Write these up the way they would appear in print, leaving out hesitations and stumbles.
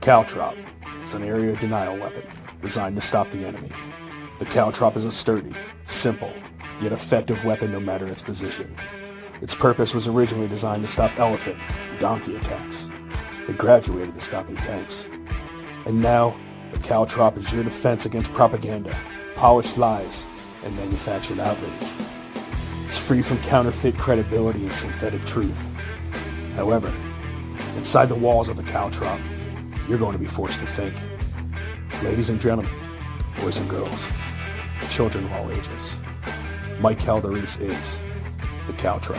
Caltrop is an area denial weapon designed to stop the enemy. The Caltrop is a sturdy, simple, yet effective weapon no matter its position. Its purpose was originally designed to stop elephant and donkey attacks. It graduated to stopping tanks. And now, the Caltrop is your defense against propaganda, polished lies, and manufactured outrage. It's free from counterfeit credibility and synthetic truth. However, inside the walls of the Caltrop, you're going to be forced to think. Ladies and gentlemen, boys and girls, children of all ages, Mike Calderese is the Caltrop.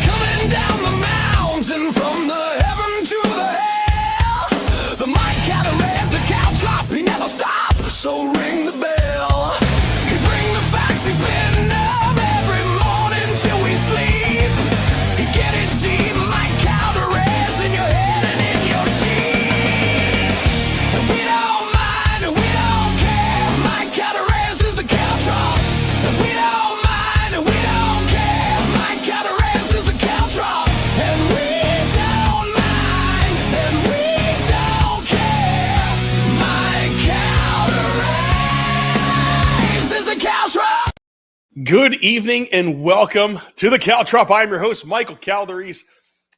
Coming down the mountain from the heaven to the hell, the Mike Calderese, the Caltrop, he never stops, so ring the bell. He bring the facts, he's been up every morning till we sleep. He get it deep, Mike Calderese, in your head and in your sheets. And we don't mind, and we don't care, Mike Calderese is the Caltrop. And we don't mind, and we don't care, Mike Calderese is the Caltrop. And we don't mind, and we don't care, Mike Calderese is the Caltrop. Good evening and welcome to the Caltrop. I'm your host, Michael Calderese.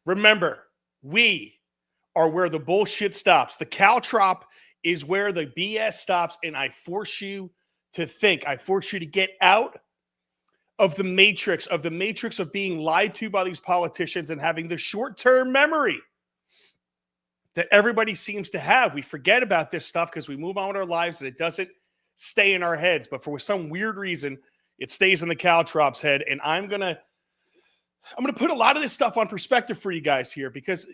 Remember, we are where the bullshit stops. The Caltrop is where the BS stops, and I force you to think. I force you to get out of the matrix of being lied to by these politicians and having the short-term memory that everybody seems to have. We forget about this stuff because we move on with our lives and it doesn't stay in our heads. But for some weird reason, it stays in the Caltrop's head. And I'm gonna put a lot of this stuff on perspective for you guys here because,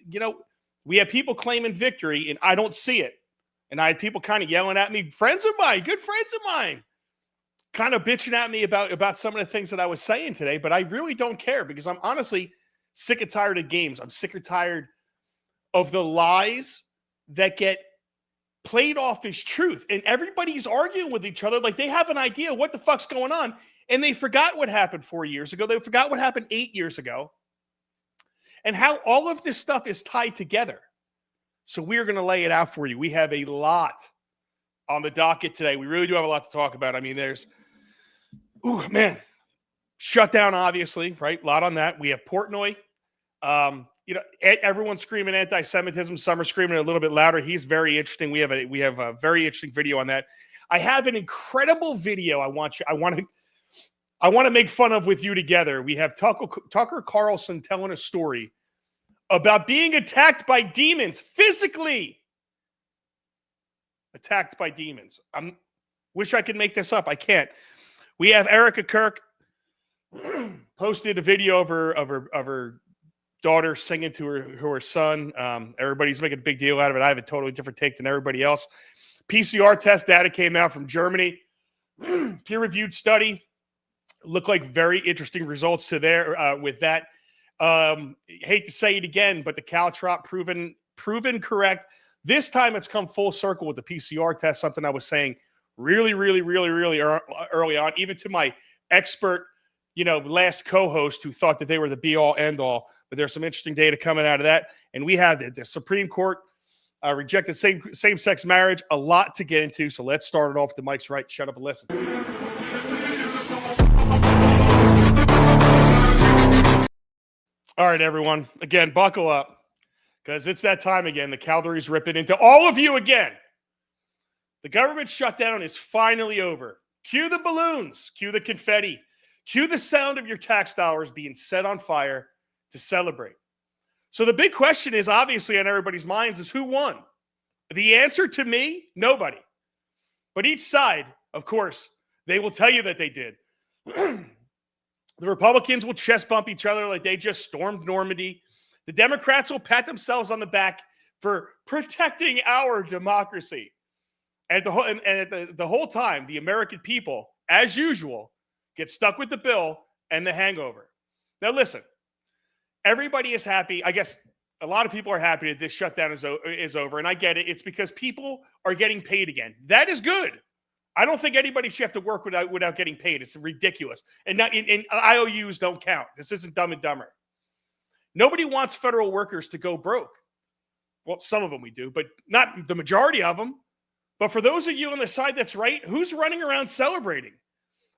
we have people claiming victory and I don't see it. And I had people kind of yelling at me, friends of mine, good friends of mine, kind of bitching at me about some of the things that I was saying today. But I really don't care because I'm honestly sick and tired of games. I'm sick and tired of the lies that get played off as truth. And everybody's arguing with each other like they have an idea what the fuck's going on. And they forgot what happened 4 years ago. They forgot what happened 8 years ago. And how all of this stuff is tied together. So we're going to lay it out for you. We have a lot on the docket today. We really do have a lot to talk about. I mean, there's, shutdown, obviously, right? A lot on that. We have Portnoy. Everyone's screaming anti-Semitism. Some are screaming a little bit louder. He's very interesting. We have a very interesting video on that. I have an incredible video I want to make fun of with you together. We have Tucker Carlson telling a story about being attacked by demons, physically attacked by demons. I wish I could make this up. I can't. We have Erica Kirk posted a video of her daughter singing to her son. Everybody's making a big deal out of it. I have a totally different take than everybody else. PCR test data came out from Germany. Peer-reviewed study. Look like very interesting results with that. Hate to say it again, but the Caltrop proven correct. This time it's come full circle with the PCR test, something I was saying really early on, even to my expert, last co-host who thought that they were the be-all, end-all. But there's some interesting data coming out of that. And we have the Supreme Court rejected same-sex marriage. A lot to get into, so let's start it off. The mic's right. Shut up and listen. All right, everyone. Again, buckle up because it's that time again. The Calderese ripping into all of you again. The government shutdown is finally over. Cue the balloons. Cue the confetti. Cue the sound of your tax dollars being set on fire to celebrate. So the big question is obviously on everybody's minds is who won? The answer to me, nobody. But each side, of course, they will tell you that they did. The Republicans will chest bump each other like they just stormed Normandy. The Democrats will pat themselves on the back for protecting our democracy. And the whole time, the American people, as usual, get stuck with the bill and the hangover. Now, listen, everybody is happy. I guess a lot of people are happy that this shutdown is over, and I get it. It's because people are getting paid again. That is good. I don't think anybody should have to work without getting paid. It's ridiculous. And IOUs don't count. This isn't Dumb and Dumber. Nobody wants federal workers to go broke. Well, some of them we do, but not the majority of them. But for those of you on the side that's right, who's running around celebrating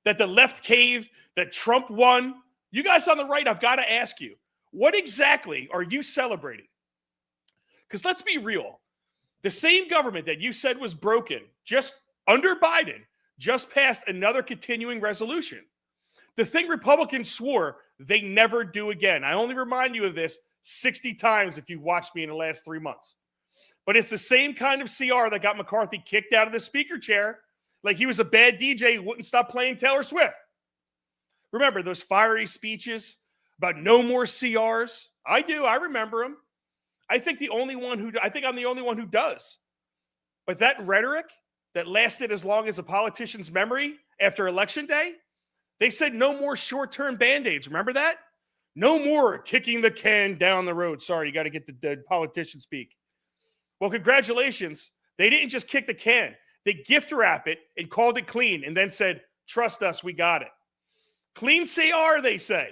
that the left caved, that Trump won? You guys on the right, I've got to ask you, what exactly are you celebrating? Because let's be real. The same government that you said was broken just under Biden just passed another continuing resolution. The thing Republicans swore they never do again. I only remind you of this 60 times if you've watched me in the last 3 months. But it's the same kind of CR that got McCarthy kicked out of the speaker chair like he was a bad DJ who wouldn't stop playing Taylor Swift. Remember those fiery speeches about no more CRs? I do. I remember them. I think I'm the only one who does. But that rhetoric that lasted as long as a politician's memory after Election Day, they said no more short-term Band-Aids. Remember that? No more kicking the can down the road. Sorry, you got to get the politician speak. Well, congratulations. They didn't just kick the can. They gift wrap it and called it clean and then said, trust us, we got it. Clean CR, they say.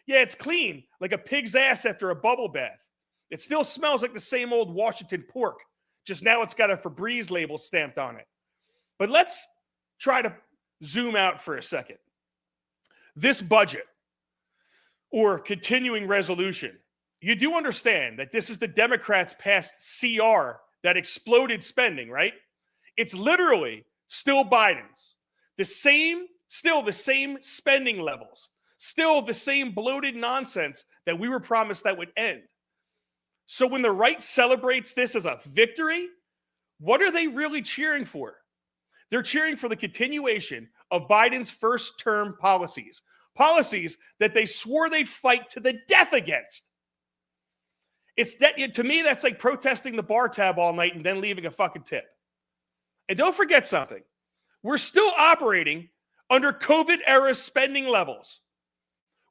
Yeah, it's clean, like a pig's ass after a bubble bath. It still smells like the same old Washington pork. Just now it's got a Febreze label stamped on it. But let's try to zoom out for a second. This budget or continuing resolution, you do understand that this is the Democrats' past CR that exploded spending, right? It's literally still Biden's. Still the same spending levels. Still the same bloated nonsense that we were promised that would end. So when the right celebrates this as a victory, what are they really cheering for? They're cheering for the continuation of Biden's first-term policies. Policies that they swore they'd fight to the death against. To me, that's like protesting the bar tab all night and then leaving a fucking tip. And don't forget something. We're still operating under COVID-era spending levels.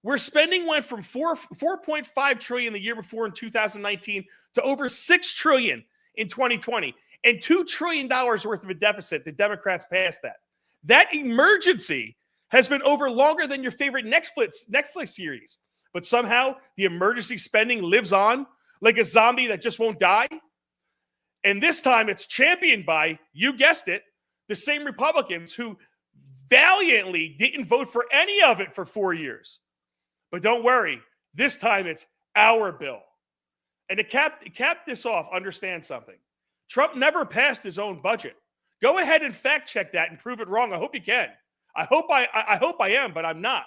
Where spending went from $4.5 trillion the year before in 2019 to over $6 trillion in 2020. And $2 trillion worth of a deficit. The Democrats passed that. That emergency has been over longer than your favorite Netflix series. But somehow the emergency spending lives on like a zombie that just won't die. And this time it's championed by, you guessed it, the same Republicans who valiantly didn't vote for any of it for 4 years. But don't worry, this time it's our bill. And to cap this off, understand something. Trump never passed his own budget. Go ahead and fact check that and prove it wrong. I hope you can. I hope I am, but I'm not.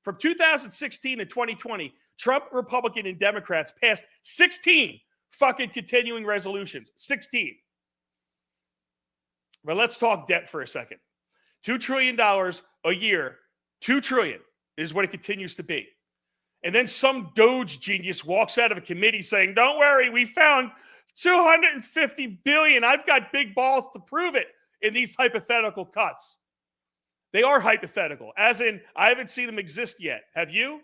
From 2016 to 2020, Trump, Republican, and Democrats passed 16 fucking continuing resolutions. 16. But let's talk debt for a second. $2 trillion a year, $2 trillion is what it continues to be. And then some Doge genius walks out of a committee saying, don't worry, we found $250 billion. I've got big balls to prove it in these hypothetical cuts. They are hypothetical, as in, I haven't seen them exist yet. Have you?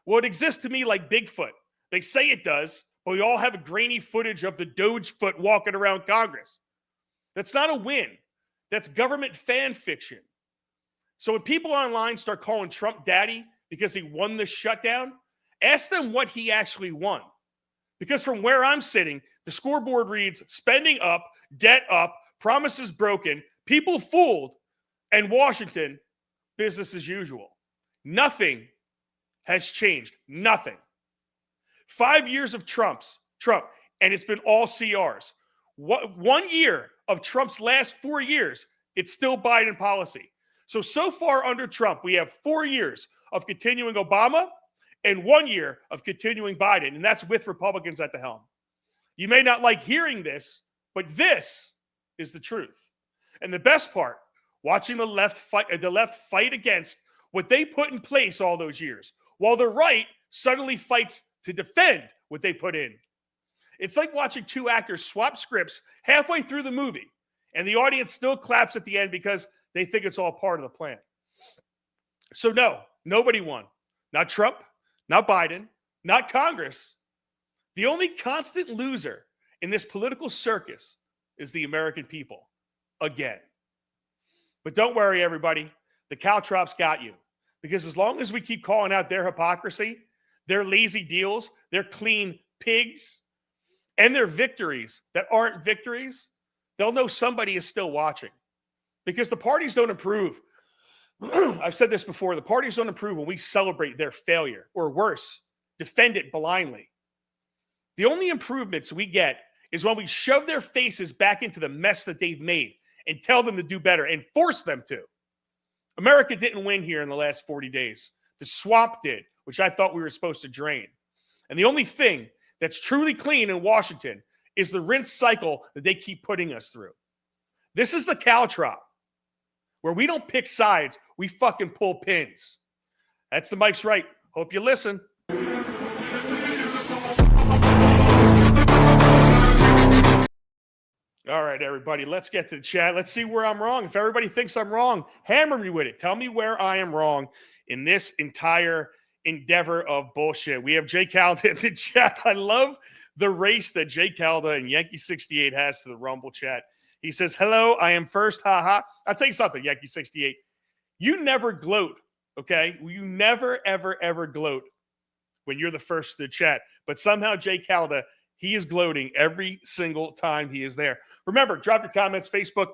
Well, it exists to me like Bigfoot. They say it does, but we all have a grainy footage of the Doge foot walking around Congress. That's not a win. That's government fan fiction. So when people online start calling Trump daddy because he won the shutdown, ask them what he actually won. Because from where I'm sitting, the scoreboard reads spending up, debt up, promises broken, people fooled, and Washington, business as usual. Nothing has changed. Nothing. 5 years of Trump, and it's been all CRs. 1 year of Trump's last 4 years, it's still Biden policy. So far under Trump, we have 4 years of continuing Obama and 1 year of continuing Biden, and that's with Republicans at the helm. You may not like hearing this, but this is the truth. And the best part, watching the left fight against what they put in place all those years, while the right suddenly fights to defend what they put in. It's like watching two actors swap scripts halfway through the movie, and the audience still claps at the end because they think it's all part of the plan. So no, nobody won. Not Trump, not Biden, not Congress. The only constant loser in this political circus is the American people. Again. But don't worry, everybody. The Caltrop's got you. Because as long as we keep calling out their hypocrisy, their lazy deals, their clean pigs, and their victories that aren't victories, they'll know somebody is still watching. Because the parties don't improve. I've said this before. The parties don't improve when we celebrate their failure, or worse, defend it blindly. The only improvements we get is when we shove their faces back into the mess that they've made and tell them to do better and force them to. America didn't win here in the last 40 days. The swamp did, which I thought we were supposed to drain. And the only thing that's truly clean in Washington is the rinse cycle that they keep putting us through. This is the Caltrop, where we don't pick sides, we fucking pull pins. That's the Mike's Right. Hope you listen. All right, everybody, let's get to the chat. Let's see where I'm wrong. If everybody thinks I'm wrong, hammer me with it. Tell me where I am wrong in this entire endeavor of bullshit. We have Jay Calda in the chat. I love the race that Jay Calda and Yankee 68 has to the Rumble chat. He says, hello, I am first, haha. I'll tell you something, Yankee 68. You never gloat, okay? You never, ever, ever gloat when you're the first to the chat. But somehow Jay Calda, he is gloating every single time he is there. Remember, drop your comments, Facebook.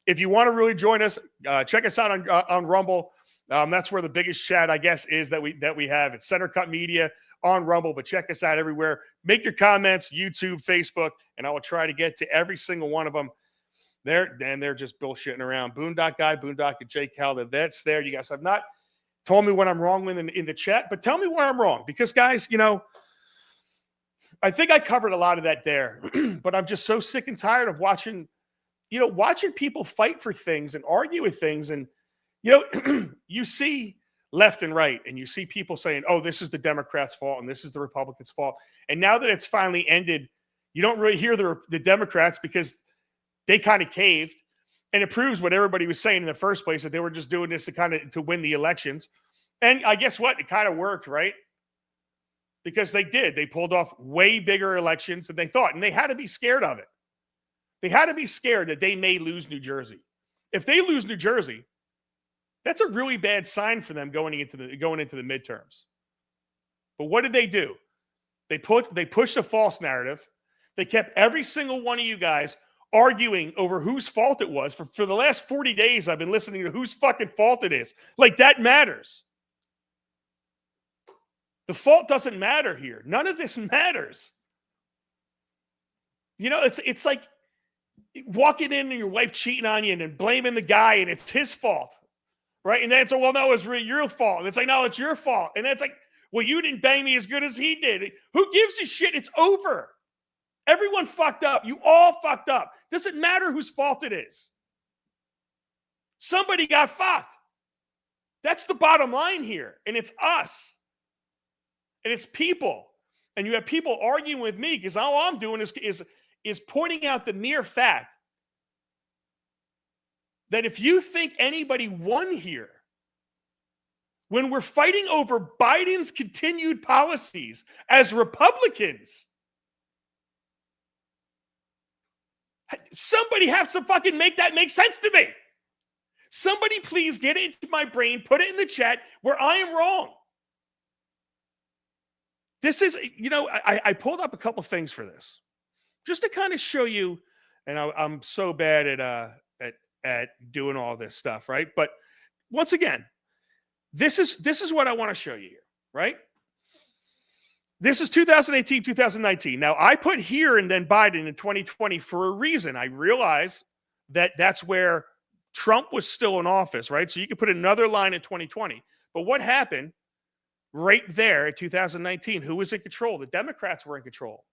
If you want to really join us, check us out on Rumble. That's where the biggest chat, I guess, is that we have. It's Center Cut Media on Rumble, but check us out everywhere. Make your comments, YouTube, Facebook, and I will try to get to every single one of them. They're just bullshitting around. Boondock Guy, Boondock and Jay Calda. That's there. You guys have not told me when I'm wrong in the chat, but tell me where I'm wrong. Because, guys, I think I covered a lot of that there, but I'm just so sick and tired of watching people fight for things and argue with things. And, you see left and right, and you see people saying, oh, this is the Democrats' fault and this is the Republicans' fault. And now that it's finally ended, you don't really hear the Democrats because they kind of caved. And it proves what everybody was saying in the first place, that they were just doing this to win the elections. And I guess what? It kind of worked, right? Because they did. They pulled off way bigger elections than they thought. And they had to be scared of it. They had to be scared that they may lose New Jersey. If they lose New Jersey, that's a really bad sign for them going into the midterms. But what did they do? They pushed a false narrative. They kept every single one of you guys arguing over whose fault it was. For the last 40 days, I've been listening to whose fucking fault it is. Like, that matters. The fault doesn't matter here. None of this matters. It's like walking in and your wife cheating on you and then blaming the guy and it's his fault, right? And then it's, well, no, it's really your fault. And it's like, no, it's your fault. And then it's like, well, you didn't bang me as good as he did. Who gives a shit? It's over. Everyone fucked up. You all fucked up. Doesn't matter whose fault it is. Somebody got fucked. That's the bottom line here. And it's us. And it's people. And you have people arguing with me because all I'm doing is pointing out the mere fact that if you think anybody won here, when we're fighting over Biden's continued policies as Republicans, somebody has to fucking make that make sense to me. Somebody please get it into my brain, put it in the chat where I am wrong. This is, I pulled up a couple things for this, just to kind of show you, and I'm so bad at doing all this stuff, right? But once again, this is what I want to show you here, right? This is 2018, 2019. Now, I put here and then Biden in 2020 for a reason. I realize that that's where Trump was still in office, right? So you could put another line in 2020. But what happened right there in 2019? Who was in control? The Democrats were in control.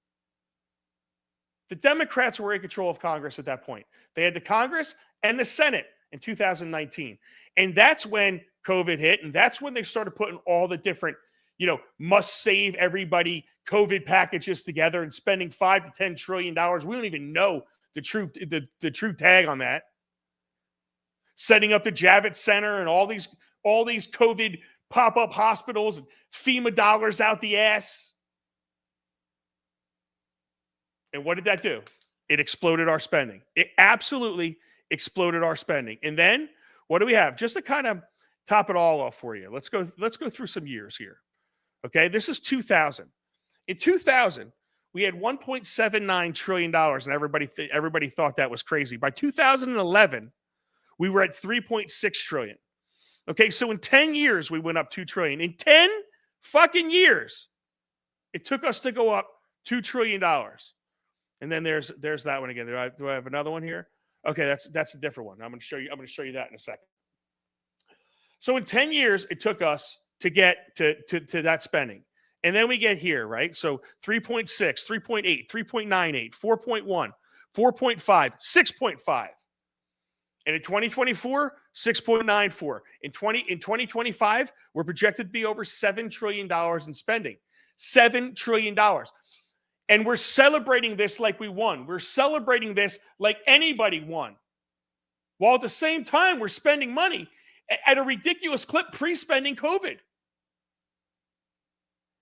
The Democrats were in control of Congress at that point. They had the Congress and the Senate in 2019. And that's when COVID hit. And that's when they started putting all the different, must save everybody COVID packages together and spending $5 to $10 trillion. We don't even know the true tag on that. Setting up the Javits Center and all these COVID pop-up hospitals and FEMA dollars out the ass. And what did that do? It exploded our spending. It absolutely exploded our spending. And then What do we have? Just to kind of top it all off for you. Let's go through some years here. Okay, this is 2000. In 2000, we had $1.79 trillion, and everybody thought that was crazy. By 2011, we were at 3.6 trillion. Okay, so in 10 years, we went up 2 trillion. In 10 fucking years, it took us to go up $2 trillion. And then there's that one again. Do I have another one here? Okay, that's a different one. I'm going to show you that in a second. So in 10 years, it took us to get to that spending. And then we get here, right? So 3.6, 3.8, 3.98, 4.1, 4.5, 6.5. And in 2024, 6.94. In 2025, we're projected to be over $7 trillion in spending. $7 trillion. And we're celebrating this like we won. We're celebrating this like anybody won. While at the same time, we're spending money at a ridiculous clip pre-spending COVID.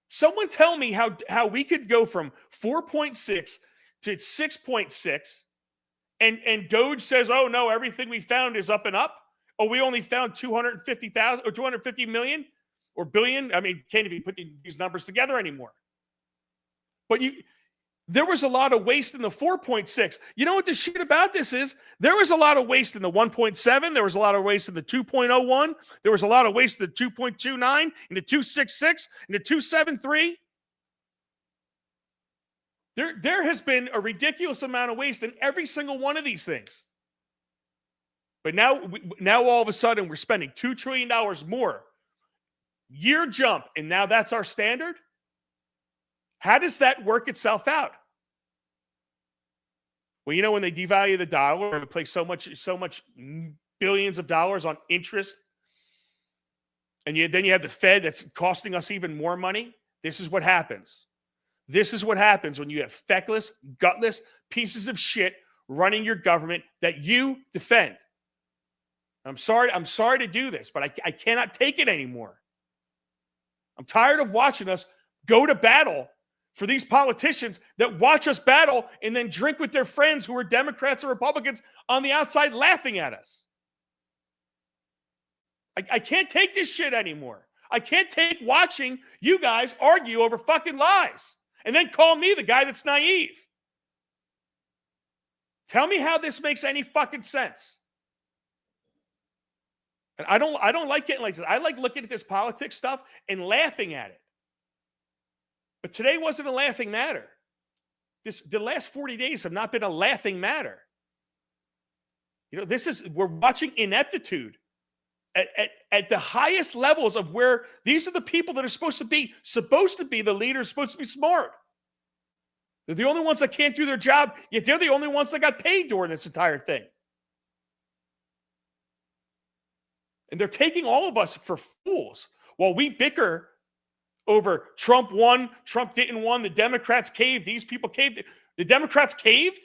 Someone tell me how we could go from 4.6 to 6.6 and Doge says, oh no, everything we found is up and up. Oh, we only found 250,000 or 250 million or billion. I mean, can't even put these numbers together anymore. But there was a lot of waste in the 4.6. You know what the shit about this is? There was a lot of waste in the 1.7. There was a lot of waste in the 2.01. There was a lot of waste in the 2.29, in the 2.66, in the 2.73. There has been a ridiculous amount of waste in every single one of these things. But now all of a sudden, we're spending $2 trillion more. Year jump, and now that's our standard? How does that work itself out? Well, you know, when they devalue the dollar and place so much billions of dollars on interest, and then you have the Fed that's costing us even more money, this is what happens. This is what happens when you have feckless, gutless pieces of shit running your government that you defend. I'm sorry to do this, but I cannot take it anymore. I'm tired of watching us go to battle for these politicians that watch us battle and then drink with their friends who are Democrats or Republicans on the outside laughing at us. I can't take this shit anymore. I can't take watching you guys argue over fucking lies and then call me the guy that's naive. Tell me how this makes any fucking sense. And I don't like getting like this. I like looking at this politics stuff and laughing at it. But today wasn't a laughing matter. The last 40 days have not been a laughing matter. You know, we're watching ineptitude at the highest levels of where these are the people that are supposed to be the leaders, supposed to be smart. They're the only ones that can't do their job, yet they're the only ones that got paid during this entire thing. And they're taking all of us for fools while we bicker over Trump won, Trump didn't win, the Democrats caved, these people caved. The Democrats caved?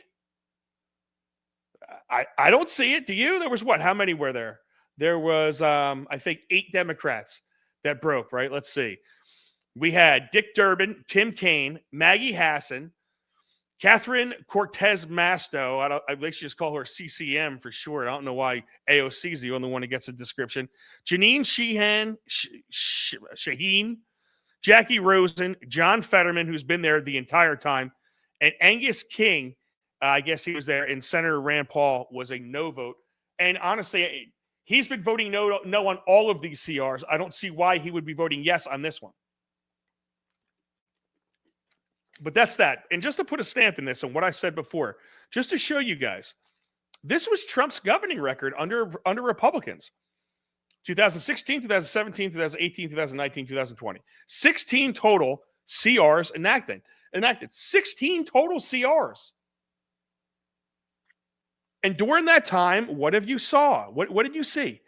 I don't see it. Do you? There was what? How many were there? There was, I think, 8 Democrats that broke, right? Let's see. We had Dick Durbin, Tim Kaine, Maggie Hassan, Catherine Cortez Masto. I think she just call her CCM for short. I don't know why AOC is the only one that gets a description. Janine Shaheen, Jackie Rosen, John Fetterman, who's been there the entire time, and Angus King, I guess he was there, and Senator Rand Paul was a no vote. And honestly, he's been voting no on all of these CRs. I don't see why he would be voting yes on this one. But that's that. And just to put a stamp in this on what I said before, just to show you guys, this was Trump's governing record under Republicans. 2016, 2017, 2018, 2019, 2020. 16 total CRs enacted. 16 total CRs. And during that time, what have you saw? What did you see?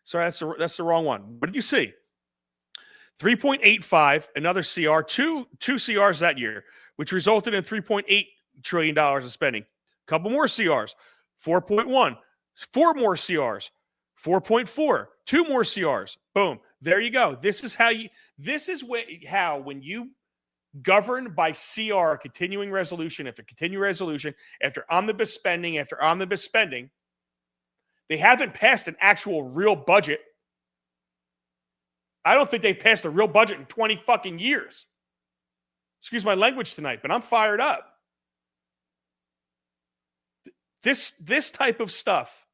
Sorry, that's the wrong one. What did you see? 3.85, another CR, two CRs that year, which resulted in $3.8 trillion of spending. A couple more CRs, 4.1, 4 more CRs, 4.4, 2 more CRs. Boom. There you go. This is how when you govern by CR, continuing resolution after continuing resolution, after omnibus spending, They haven't passed an actual real budget. I don't think they've passed a real budget in 20 fucking years. Excuse my language tonight, but I'm fired up. This type of stuff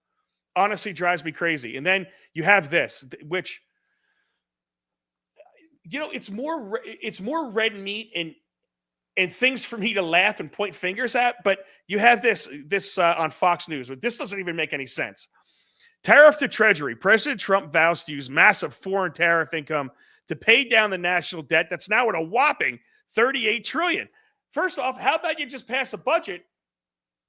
honestly drives me crazy. And then you have this, which, it's more red meat and things for me to laugh and point fingers at. But you have this on Fox News. This doesn't even make any sense. Tariff to Treasury. President Trump vows to use massive foreign tariff income to pay down the national debt that's now at a whopping $38 trillion. First off, how about you just pass a budget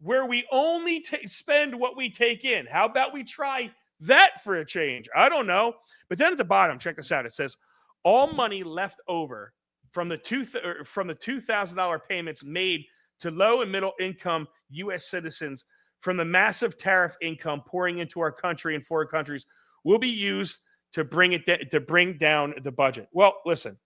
where we only spend what we take in? How about we try that for a change? I don't know. But then at the bottom, check this out. It says, all money left over from the $2,000 payments made to low and middle income U.S. citizens from the massive tariff income pouring into our country and foreign countries will be used to bring down the budget. Well, listen,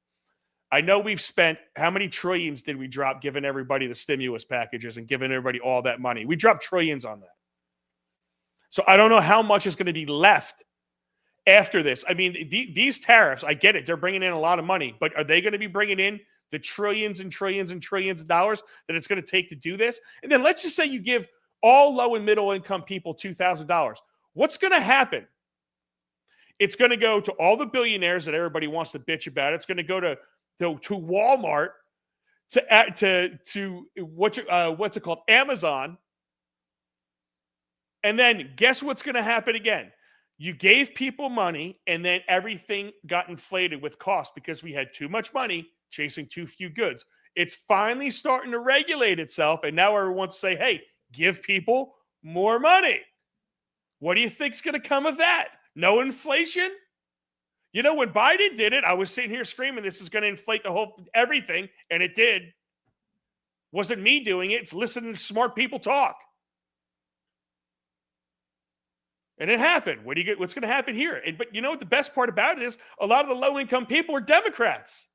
I know we've spent, how many trillions did we drop giving everybody the stimulus packages and giving everybody all that money? We dropped trillions on that. So I don't know how much is going to be left after this. I mean, these tariffs, I get it. They're bringing in a lot of money, but are they going to be bringing in the trillions and trillions and trillions of dollars that it's going to take to do this? And then let's just say you give all low and middle income people $2,000. What's going to happen? It's going to go to all the billionaires that everybody wants to bitch about. It's going to go to Walmart, to what's it called, Amazon. And then guess what's going to happen again? You gave people money, and then everything got inflated with cost because we had too much money chasing too few goods. It's finally starting to regulate itself, and now everyone wants to say, hey, give people more money. What do you think's going to come of that? No inflation? When Biden did it, I was sitting here screaming, this is going to inflate everything, and it did. Wasn't me doing it. It's listening to smart people talk. And it happened. What's going to happen here? But you know what the best part about it is? A lot of the low-income people are Democrats.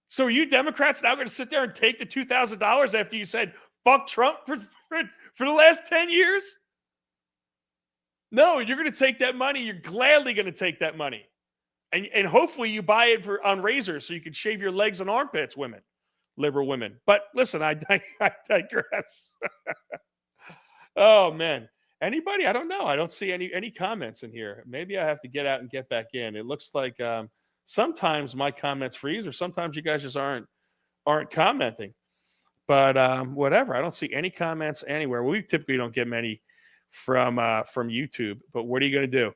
So are you Democrats now going to sit there and take the $2,000 after you said, fuck Trump for the last 10 years? No, you're going to take that money. You're gladly going to take that money. And hopefully you buy it on razors so you can shave your legs and armpits, liberal women. But listen, I digress. Oh, man. Anybody? I don't know. I don't see any comments in here. Maybe I have to get out and get back in. It looks like sometimes my comments freeze, or sometimes you guys just aren't commenting. But whatever. I don't see any comments anywhere. We typically don't get many from YouTube. But what are you going to do?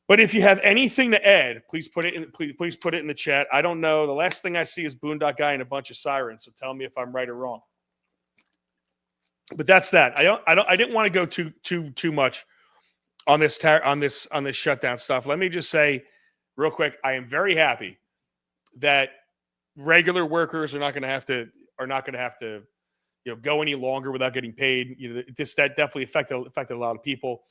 But if you have anything to add, please put it in the chat. I don't know. The last thing I see is Boondock Guy and a bunch of sirens. So tell me if I'm right or wrong. But that's that. I didn't want to go too much on this shutdown stuff. Let me just say real quick, I am very happy that regular workers are not going to have to go any longer without getting paid. That definitely affected a lot of people.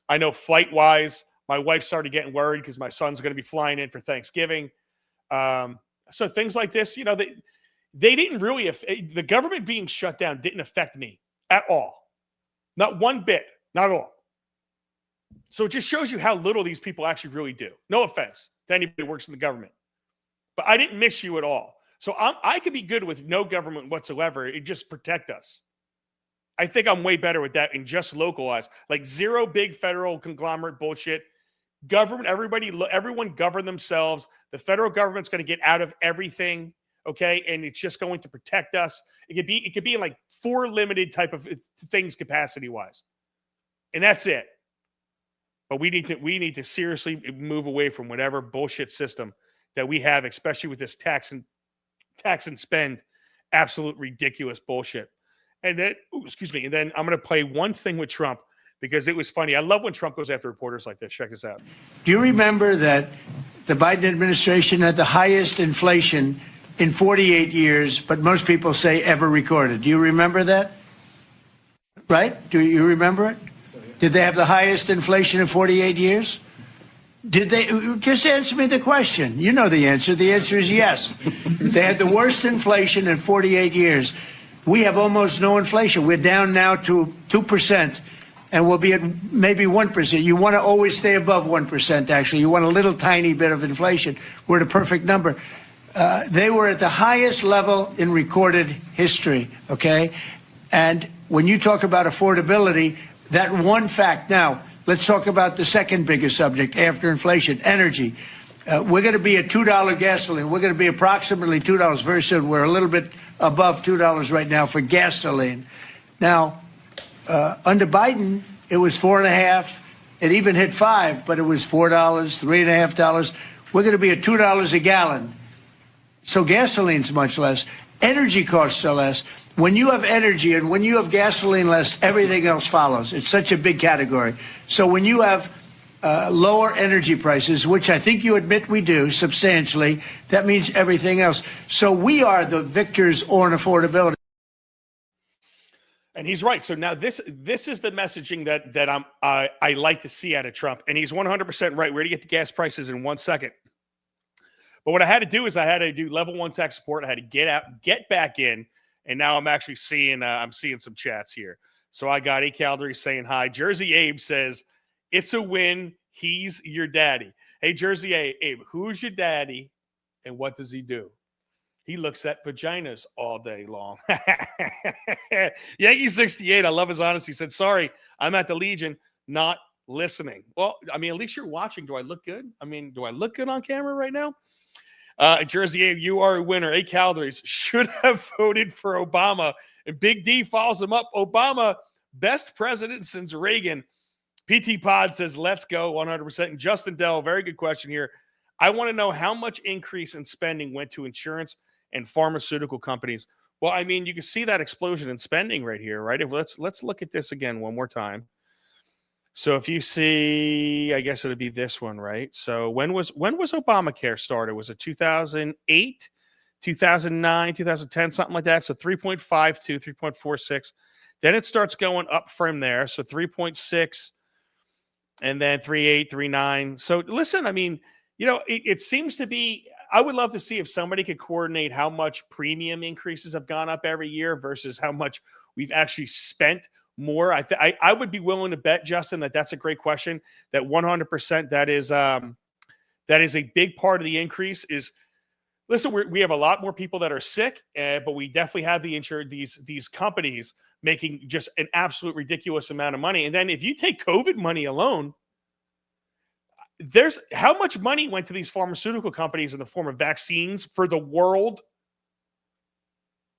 I know flight wise, my wife started getting worried because my son's going to be flying in for Thanksgiving. So things like this, they didn't really the government being shut down didn't affect me at all. Not one bit. Not at all. So it just shows you how little these people actually really do. No offense to anybody who works in the government. But I didn't miss you at all. So I could be good with no government whatsoever. It just protect us. I think I'm way better with that and just localize. Like zero big federal conglomerate bullshit. Government, everyone govern themselves. The federal government's going to get out of everything. Okay, and it's just going to protect us. It could be like 4 limited type of things capacity wise, and that's it. But we need to seriously move away from whatever bullshit system that we have, especially with this tax and spend, absolute ridiculous bullshit. And then, and then I'm going to play one thing with Trump because it was funny. I love when Trump goes after reporters like this. Check this out. Do you remember that the Biden administration had the highest inflation in 48 years, but most people say ever recorded? Do you remember that? Right? Do you remember it? Did they have the highest inflation in 48 years? Did they? Just answer me the question. You know the answer. The answer is yes. They had the worst inflation in 48 years. We have almost no inflation. We're down now to 2%. and we'll be at maybe 1%. You want to always stay above 1%, actually. You want a little tiny bit of inflation. We're at a perfect number. They were at the highest level in recorded history, okay? And when you talk about affordability, that one fact. Now, let's talk about the second biggest subject after inflation, energy. We're going to be at $2 gasoline. We're going to be approximately $2 very soon. We're a little bit above $2 right now for gasoline. Now, under Biden, it was $4.50. It even hit $5, but it was $4, $3.50. We're going to be at $2 a gallon. So gasoline's much less. Energy costs are less. When you have energy and when you have gasoline less, everything else follows. It's such a big category. So when you have lower energy prices, which I think you admit we do substantially, that means everything else. So we are the victors on affordability. And he's right. So now this is the messaging that I like to see out of Trump. And he's 100% right. We're going to get the gas prices in 1 second. But what I had to do is I had to do level 1 tech support. I had to get back in. And now I'm actually seeing some chats here. So I got A. Caldery saying hi. Jersey Abe says, it's a win. He's your daddy. Hey, Jersey Abe, who's your daddy and what does he do? He looks at vaginas all day long. Yankee 68, I love his honesty. He said, sorry, I'm at the Legion, not listening. Well, I mean, at least you're watching. Do I look good? I mean, do I look good on camera right now? Jersey Abe, you are a winner. A. Calderies should have voted for Obama. And Big D follows him up. Obama, best president since Reagan. PT Pod says, let's go 100%. And Justin Dell, very good question here. I want to know how much increase in spending went to insurance and pharmaceutical companies. Well, I mean, you can see that explosion in spending right here, right? Let's look at this again one more time. So if you see, I guess it'll be this one, right? So when was Obamacare started? Was it 2008, 2009, 2010, something like that? So 3.52, 3.46. Then it starts going up from there. So 3.6 and then 3.8, 3.9. So listen, I mean, you know, it seems to be, I would love to see if somebody could coordinate how much premium increases have gone up every year versus how much we've actually spent more. I would be willing to bet, Justin, that's a great question. That 100% that is a big part of the increase. Is listen, we have a lot more people that are sick, but we definitely have these companies making just an absolute ridiculous amount of money. And then if you take COVID money alone, there's how much money went to these pharmaceutical companies in the form of vaccines for the world.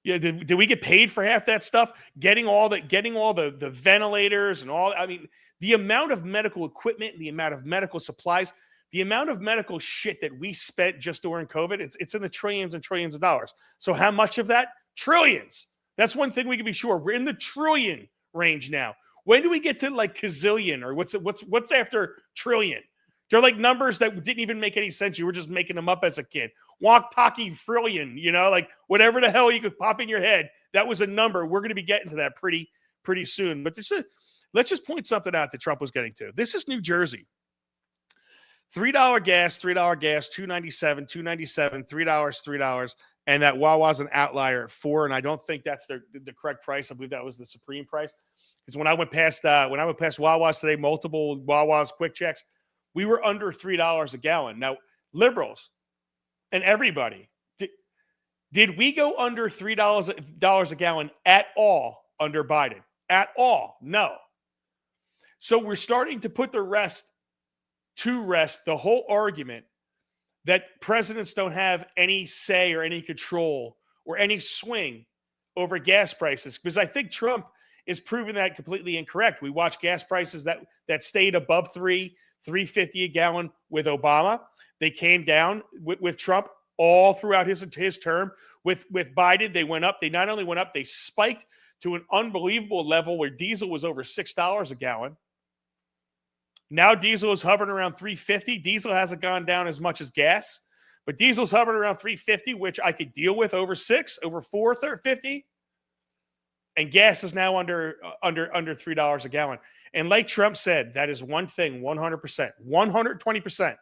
Yeah, did we get paid for half that stuff? Getting all the ventilators and all. I mean, the amount of medical equipment, the amount of medical supplies, the amount of medical shit that we spent just during COVID, it's in the trillions and trillions of dollars. So how much of that? Trillions. That's one thing we can be sure. We're in the trillion range now. When do we get to like gazillion or what's after trillion? They're like numbers that didn't even make any sense. You were just making them up as a kid. Walk-talkie frillion, you know, like whatever the hell you could pop in your head. That was a number. We're going to be getting to that pretty soon. But let's just point something out that Trump was getting to. This is New Jersey. $3 gas, $2.97, $2.97, $3, and that Wawa's an outlier at $4. And I don't think that's the correct price. I believe that was the supreme price. Because when I went past Wawa's today, multiple Wawa's quick checks, we were under $3 a gallon. Now, liberals and everybody, did we go under $3 a gallon at all under Biden? At all? No. So we're starting to put to rest the whole argument that presidents don't have any say or any control or any swing over gas prices, because I think Trump is proving that completely incorrect. We watched gas prices that stayed above $3.50 a gallon with Obama. They came down with Trump all throughout his term. With Biden, they went up. They not only went up, they spiked to an unbelievable level where diesel was over $6 a gallon. Now diesel is hovering around $3.50. Diesel hasn't gone down as much as gas, but diesel's hovering around $3.50, which I could deal with over $6, over $4.50. And gas is now under $3 a gallon. And like Trump said, that is one thing, 100%, 120%.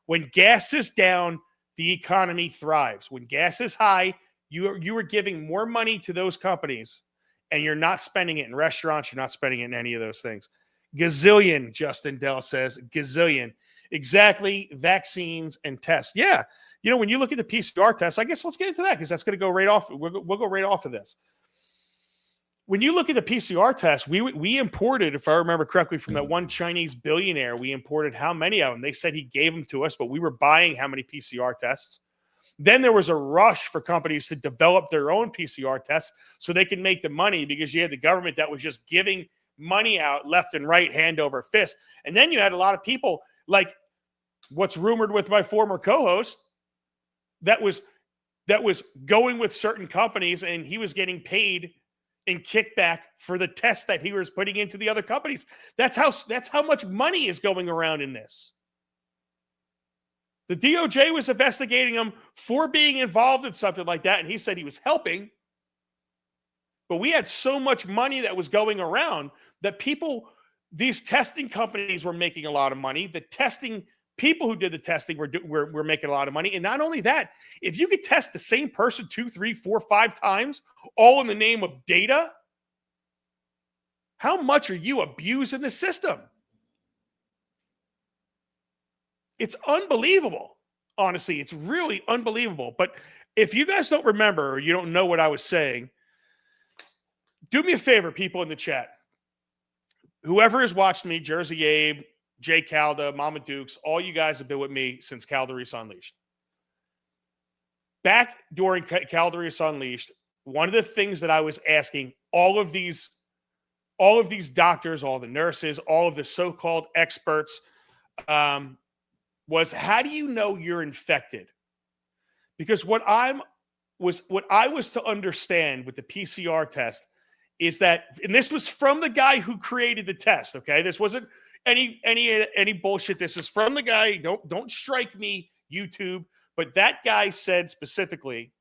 When gas is down, the economy thrives. When gas is high, you are giving more money to those companies, and you're not spending it in restaurants. You're not spending it in any of those things. Gazillion, Justin Dell says. Gazillion. Exactly. Vaccines and tests. Yeah. You know, when you look at the PCR test, I guess let's get into that because that's going to go right off. We'll go right off of this. When you look at the PCR test, we imported, if I remember correctly, from that one Chinese billionaire, we imported how many of them? They said he gave them to us, but we were buying how many PCR tests? Then there was a rush for companies to develop their own PCR tests so they can make the money because you had the government that was just giving money out left and right, hand over fist. And then you had a lot of people like what's rumored with my former co-host that was going with certain companies and he was getting paid in kickback for the test that he was putting into the other companies. That's how much money is going around in this. The DOJ was investigating him for being involved in something like that, and he said he was helping. But we had so much money that was going around that these testing companies were making a lot of money. The testing people who did the testing were making a lot of money. And not only that, if you could test the same person 2, 3, 4, 5 times, all in the name of data, how much are you abusing the system? It's unbelievable. Honestly, it's really unbelievable. But if you guys don't remember or you don't know what I was saying, do me a favor, people in the chat. Whoever has watched me, Jersey Abe, Jay Calda, Mama Dukes, all you guys have been with me since Calderese Unleashed. Back during Calderese Unleashed, one of the things that I was asking all of these doctors, all the nurses, all of the so-called experts, was how do you know you're infected? Because what I was to understand with the PCR test is that, and this was from the guy who created the test, okay? This wasn't any bullshit. This is from the guy. Don't strike me, YouTube. But that guy said specifically,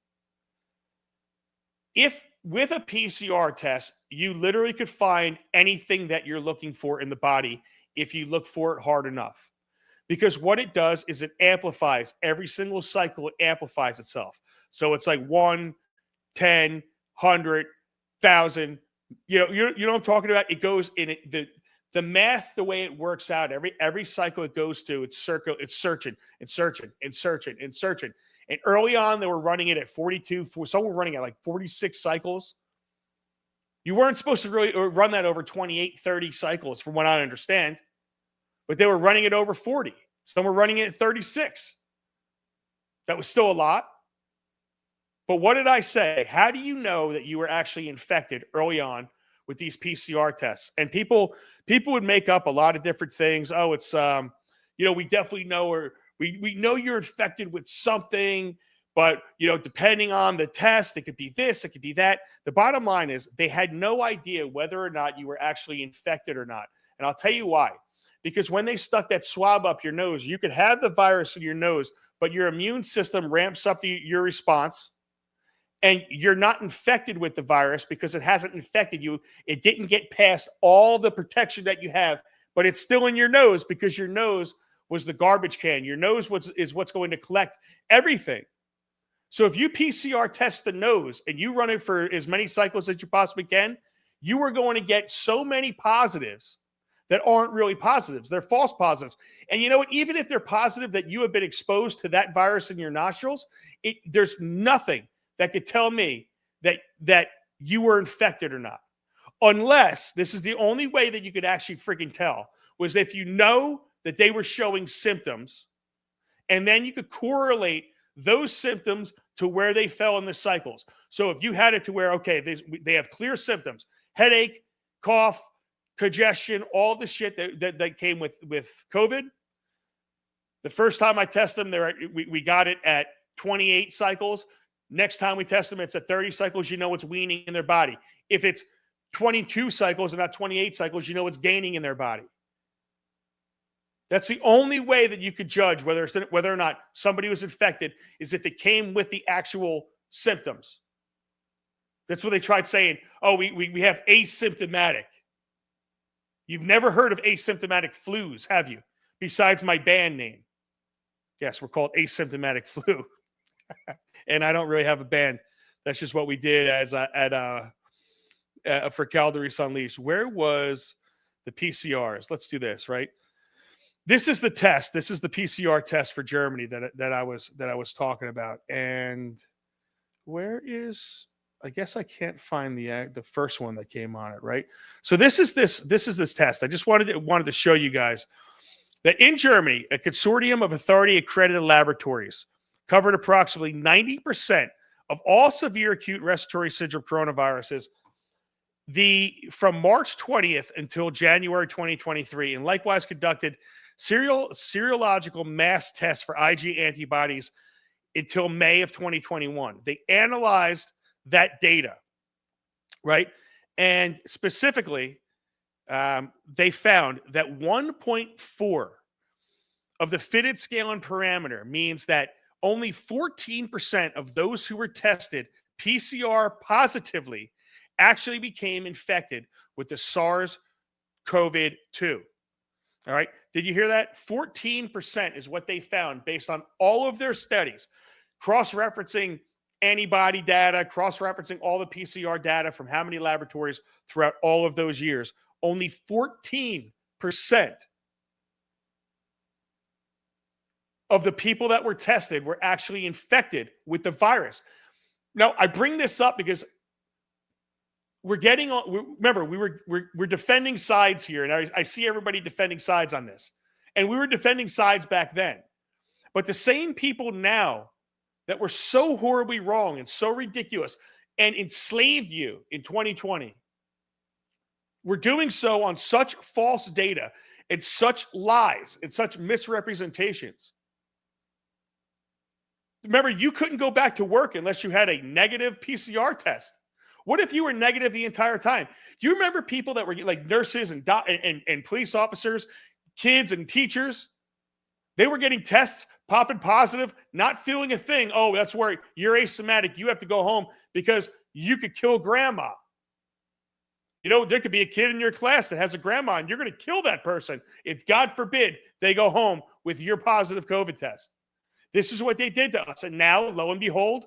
if with a PCR test, you literally could find anything that you're looking for in the body if you look for it hard enough. Because what it does is it amplifies every single cycle. It amplifies itself. So it's like 1, 10, 100, 1,000. You know what I'm talking about? It goes in it. The math, the way it works out, every cycle it goes to, it's searching. And early on, they were running it at 42. Some were running at like 46 cycles. You weren't supposed to really run that over 28, 30 cycles, from what I understand. But they were running it over 40. Some were running it at 36. That was still a lot. But what did I say? How do you know that you were actually infected early on with these PCR tests? And people would make up a lot of different things. Oh, it's we definitely know, or we know you're infected with something, but depending on the test, it could be this, it could be that. The bottom line is they had no idea whether or not you were actually infected or not. And I'll tell you why. Because when they stuck that swab up your nose, you could have the virus in your nose, but your immune system ramps up your response. And you're not infected with the virus because it hasn't infected you. It didn't get past all the protection that you have, but it's still in your nose because your nose was the garbage can. Your nose is what's going to collect everything. So if you PCR test the nose and you run it for as many cycles as you possibly can, you are going to get so many positives that aren't really positives. They're false positives. And you know what? Even if they're positive that you have been exposed to that virus in your nostrils, there's nothing that could tell me that you were infected or not. Unless, this is the only way that you could actually freaking tell, was if you know that they were showing symptoms, and then you could correlate those symptoms to where they fell in the cycles. So if you had it to where, okay, they have clear symptoms, headache, cough, congestion, all the shit that came with COVID. The first time I tested them, we got it at 28 cycles. Next time we test them, it's at 30 cycles. You know it's weaning in their body. If it's 22 cycles and not 28 cycles, you know it's gaining in their body. That's the only way that you could judge whether or not somebody was infected, is if it came with the actual symptoms. That's what they tried saying. Oh, we have asymptomatic. You've never heard of asymptomatic flus, have you? Besides my band name. Yes, we're called Asymptomatic Flu. And I don't really have a band. That's just what we did for Calderese Unleashed. Where was the PCRs. Let's do this, right? This is the test. This is the PCR test for Germany that I was talking about. And where is, I guess I can't find the first one that came on it, right? So this is this test. I just wanted to show you guys that in Germany, a consortium of authority accredited laboratories covered approximately 90% of all severe acute respiratory syndrome coronaviruses from March 20th until January 2023, and likewise conducted serological mass tests for IG antibodies until May of 2021. They analyzed that data, right? And specifically, they found that 1.4 of the fitted scale and parameter means that only 14% of those who were tested PCR positively actually became infected with the SARS-CoV-2. All right. Did you hear that? 14% is what they found based on all of their studies, cross-referencing antibody data, cross-referencing all the PCR data from how many laboratories throughout all of those years. Only 14% of the people that were tested were actually infected with the virus. Now, I bring this up because we're getting on. Remember, we're defending sides here, and I see everybody defending sides on this. And we were defending sides back then. But the same people now that were so horribly wrong and so ridiculous and enslaved you in 2020, we're doing so on such false data and such lies and such misrepresentations. Remember, you couldn't go back to work unless you had a negative PCR test. What if you were negative the entire time? Do you remember people that were like nurses and police officers, kids and teachers? They were getting tests, popping positive, not feeling a thing. Oh, that's where you're asymptomatic. You have to go home because you could kill grandma. You know, there could be a kid in your class that has a grandma, and you're going to kill that person if, God forbid, they go home with your positive COVID test. This is what they did to us. And now, lo and behold,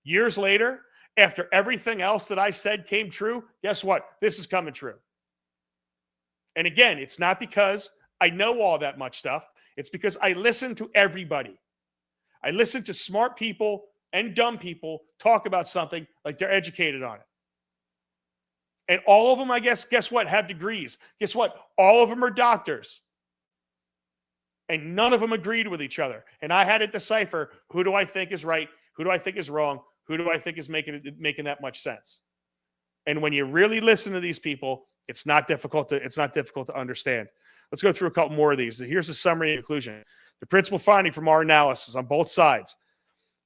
years later, after everything else that I said came true, guess what? This is coming true. And again, it's not because I know all that much stuff. It's because I listen to everybody. I listen to smart people and dumb people talk about something like they're educated on it. And all of them, I guess what, have degrees. Guess what? All of them are doctors. And none of them agreed with each other. And I had to decipher, who do I think is right? Who do I think is wrong? Who do I think is making that much sense? And when you really listen to these people, it's not difficult to understand. Let's go through a couple more of these. Here's a summary and conclusion. The principal finding from our analysis on both sides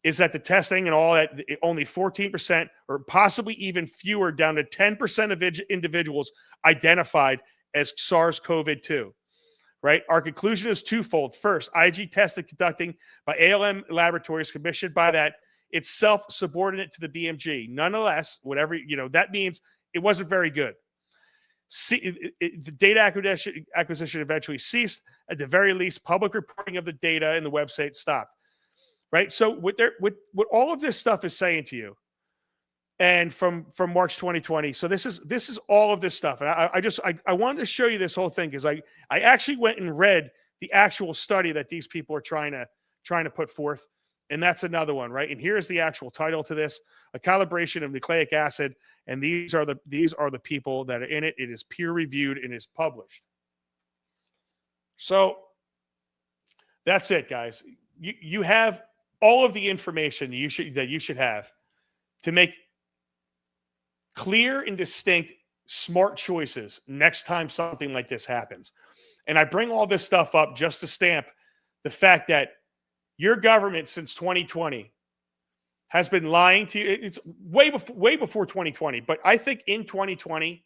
is that the testing and all that, only 14% or possibly even fewer, down to 10% of individuals identified as SARS-CoV-2. Right? Our conclusion is twofold. First, IG testing conducting by ALM laboratories commissioned by that itself subordinate to the BMG. Nonetheless, whatever, that means it wasn't very good. The data acquisition eventually ceased. At the very least, public reporting of the data in the website stopped. Right? So what all of this stuff is saying to you, and from March 2020. So this is all of this stuff. And I wanted to show you this whole thing because I actually went and read the actual study that these people are trying to put forth. And that's another one, right? And here's the actual title to this: a calibration of nucleic acid. And these are the people that are in it. It is peer reviewed and is published. So that's it, guys. You have all of the information that you should have to make clear and distinct, smart choices next time something like this happens. And I bring all this stuff up just to stamp the fact that your government since 2020 has been lying to you. It's way before 2020, but I think in 2020,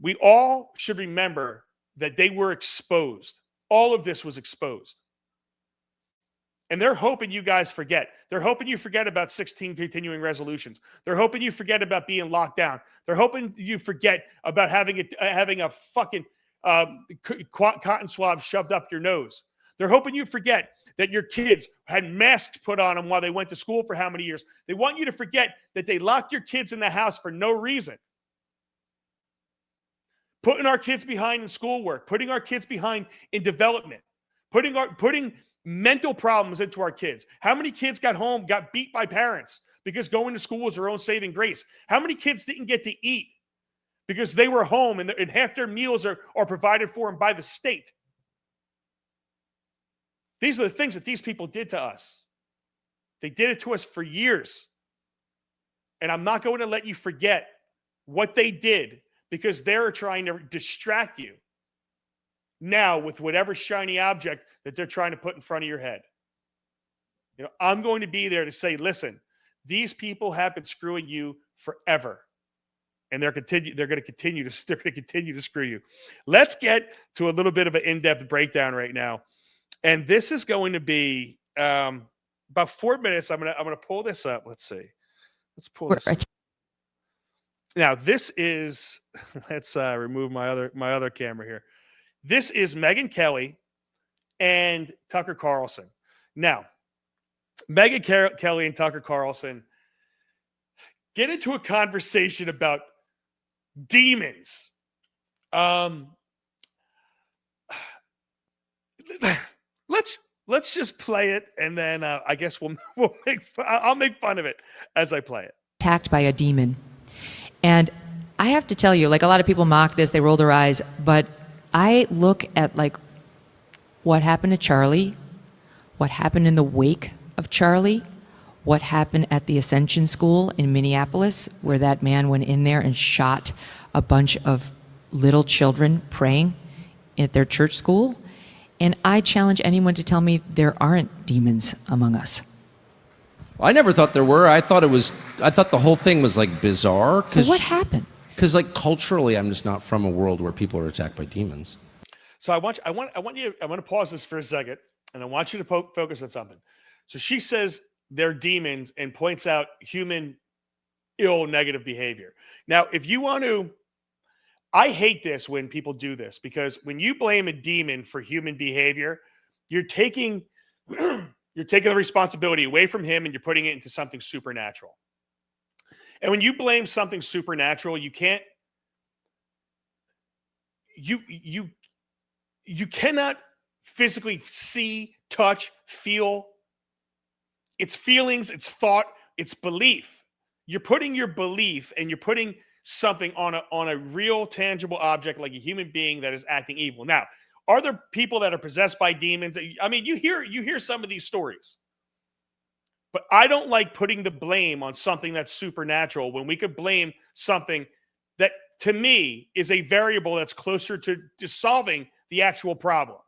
we all should remember that they were exposed. All of this was exposed. And they're hoping you guys forget. They're hoping you forget about 16 continuing resolutions. They're hoping you forget about being locked down. They're hoping you forget about having a fucking cotton swab shoved up your nose. They're hoping you forget that your kids had masks put on them while they went to school for how many years. They want you to forget that they locked your kids in the house for no reason. putting our kids behind in schoolwork, putting our kids behind in development, putting mental problems into our kids. How many kids got beat by parents because going to school was their own saving grace? How many kids didn't get to eat because they were home and half their meals are provided for them by the state? These are the things that these people did to us. They did it to us for years. And I'm not going to let you forget what they did because they're trying to distract you now with whatever shiny object that they're trying to put in front of your head. You know, I'm going to be there to say, listen, these people have been screwing you forever. And they're going to continue to screw you. Let's get to a little bit of an in-depth breakdown right now. And this is going to be about 4 minutes. I'm gonna pull this up. Let's see. Let's pull this up. Now, this is, let's remove my other camera here. This is Megyn Kelly and Tucker Carlson. Now, Megyn Kelly and Tucker Carlson get into a conversation about demons. Let's just play it, and then I guess I'll make fun of it as I play it. Attacked by a demon. And I have to tell you, like, a lot of people mock this, they roll their eyes, but I look at like what happened to Charlie, what happened in the wake of Charlie, what happened at the Ascension School in Minneapolis, where that man went in there and shot a bunch of little children praying at their church school. And I challenge anyone to tell me there aren't demons among us. I never thought there were. I thought the whole thing was like bizarre. So what happened? Because like culturally, I'm just not from a world where people are attacked by demons. So I want to pause this for a second, and I want you to focus on something. So she says they're demons and points out human negative behavior. Now, if you want to, I hate this when people do this, because when you blame a demon for human behavior, you're taking the responsibility away from him and you're putting it into something supernatural. And when you blame something supernatural, you cannot physically see, touch, feel. It's feelings, it's thought, it's belief. You're putting your belief and you're putting something on a real tangible object like a human being that is acting evil. Now, are there people that are possessed by demons? I mean, you hear some of these stories. But I don't like putting the blame on something that's supernatural when we could blame something that, to me, is a variable that's closer to solving the actual problem.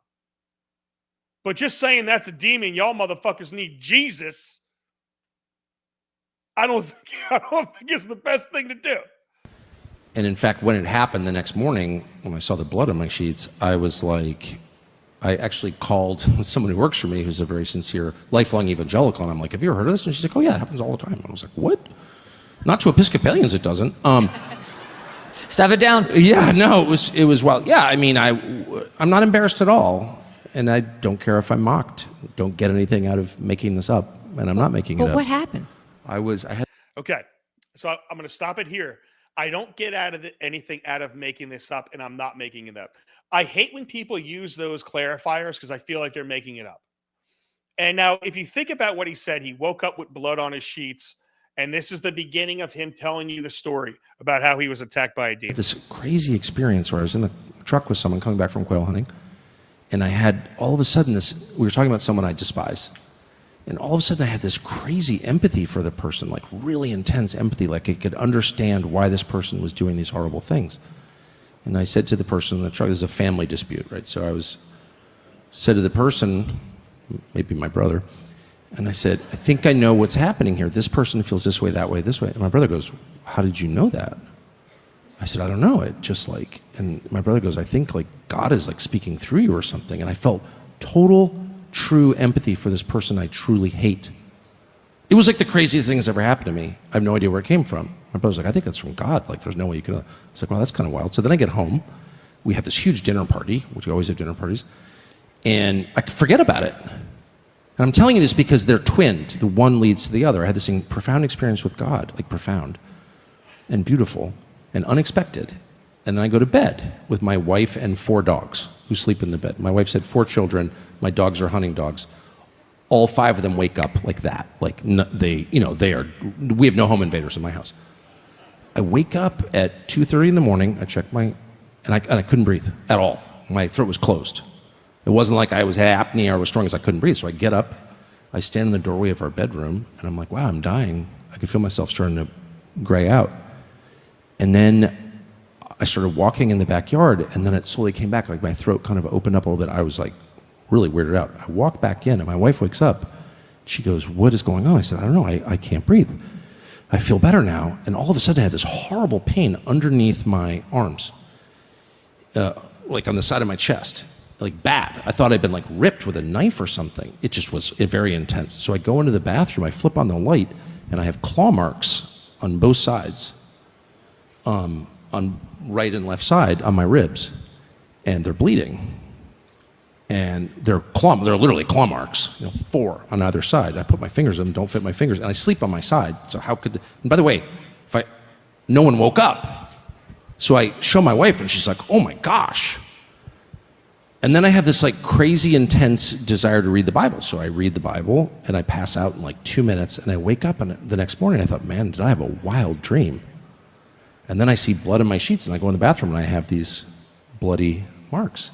But just saying that's a demon, y'all motherfuckers need Jesus, I don't think it's the best thing to do. And in fact, when it happened the next morning, when I saw the blood on my sheets, I was like, I actually called someone who works for me who's a very sincere, lifelong evangelical, and I'm like, have you ever heard of this? And she's like, oh yeah, it happens all the time. And I was like, what? Not to Episcopalians, it doesn't. Stuff it down. Yeah, no, it was wild. Yeah, I mean, I'm not embarrassed at all, and I don't care if I'm mocked. Don't get anything out of making this up, and I'm not making it up. But what happened? Okay, so I'm going to stop it here. I don't get anything out of making this up, and I'm not making it up. I hate when people use those clarifiers because I feel like they're making it up. And now, if you think about what he said, he woke up with blood on his sheets, and this is the beginning of him telling you the story about how he was attacked by a demon. This crazy experience where I was in the truck with someone coming back from quail hunting, and I had all of a sudden we were talking about someone I despise. And all of a sudden I had this crazy empathy for the person, like really intense empathy, like I could understand why this person was doing these horrible things. And I said to the person in the truck, this is a family dispute, right? So I said to the person, maybe my brother, and I said, I think I know what's happening here. This person feels this way, that way, this way. And my brother goes, how did you know that? I said, I don't know. It just like, and my brother goes, I think like God is like speaking through you or something. And I felt total true empathy for this person I truly hate. It was like the craziest thing that's ever happened to me. I have no idea where it came from. My brother's like, I think that's from God. Like, there's no way you can. I was like, well, that's kind of wild. So then I get home. We have this huge dinner party, which we always have dinner parties, and I forget about it. And I'm telling you this because they're twinned. The one leads to the other. I had this profound experience with God, like profound and beautiful and unexpected. And then I go to bed with my wife and 4 dogs who sleep in the bed. My wife's had 4 children. My dogs are hunting dogs. All 5 of them wake up like that. Like we have no home invaders in my house. I wake up at 2:30 in the morning. I check and I couldn't breathe at all. My throat was closed. It wasn't like I was apnea or was strong as I couldn't breathe. So I get up, I stand in the doorway of our bedroom, and I'm like, wow, I'm dying. I could feel myself starting to gray out. And then I started walking in the backyard, and then it slowly came back. Like my throat kind of opened up a little bit. I was like really weirded out. I walk back in, and my wife wakes up. She goes, what is going on? I said, I don't know. I can't breathe. I feel better now. And all of a sudden, I had this horrible pain underneath my arms, like on the side of my chest, like bad. I thought I'd been like ripped with a knife or something. It just was very intense. So I go into the bathroom, I flip on the light, and I have claw marks on both sides, on right and left side on my ribs, and they're bleeding. And they're literally claw marks, 4 on either side. I put my fingers in them, don't fit my fingers, and I sleep on my side. So how could? And by the way, no one woke up. So I show my wife, and she's like, "Oh my gosh!" And then I have this like crazy intense desire to read the Bible. So I read the Bible, and I pass out in like 2 minutes, and I wake up, and the next morning I thought, "Man, did I have a wild dream?" And then I see blood in my sheets, and I go in the bathroom, and I have these bloody marks.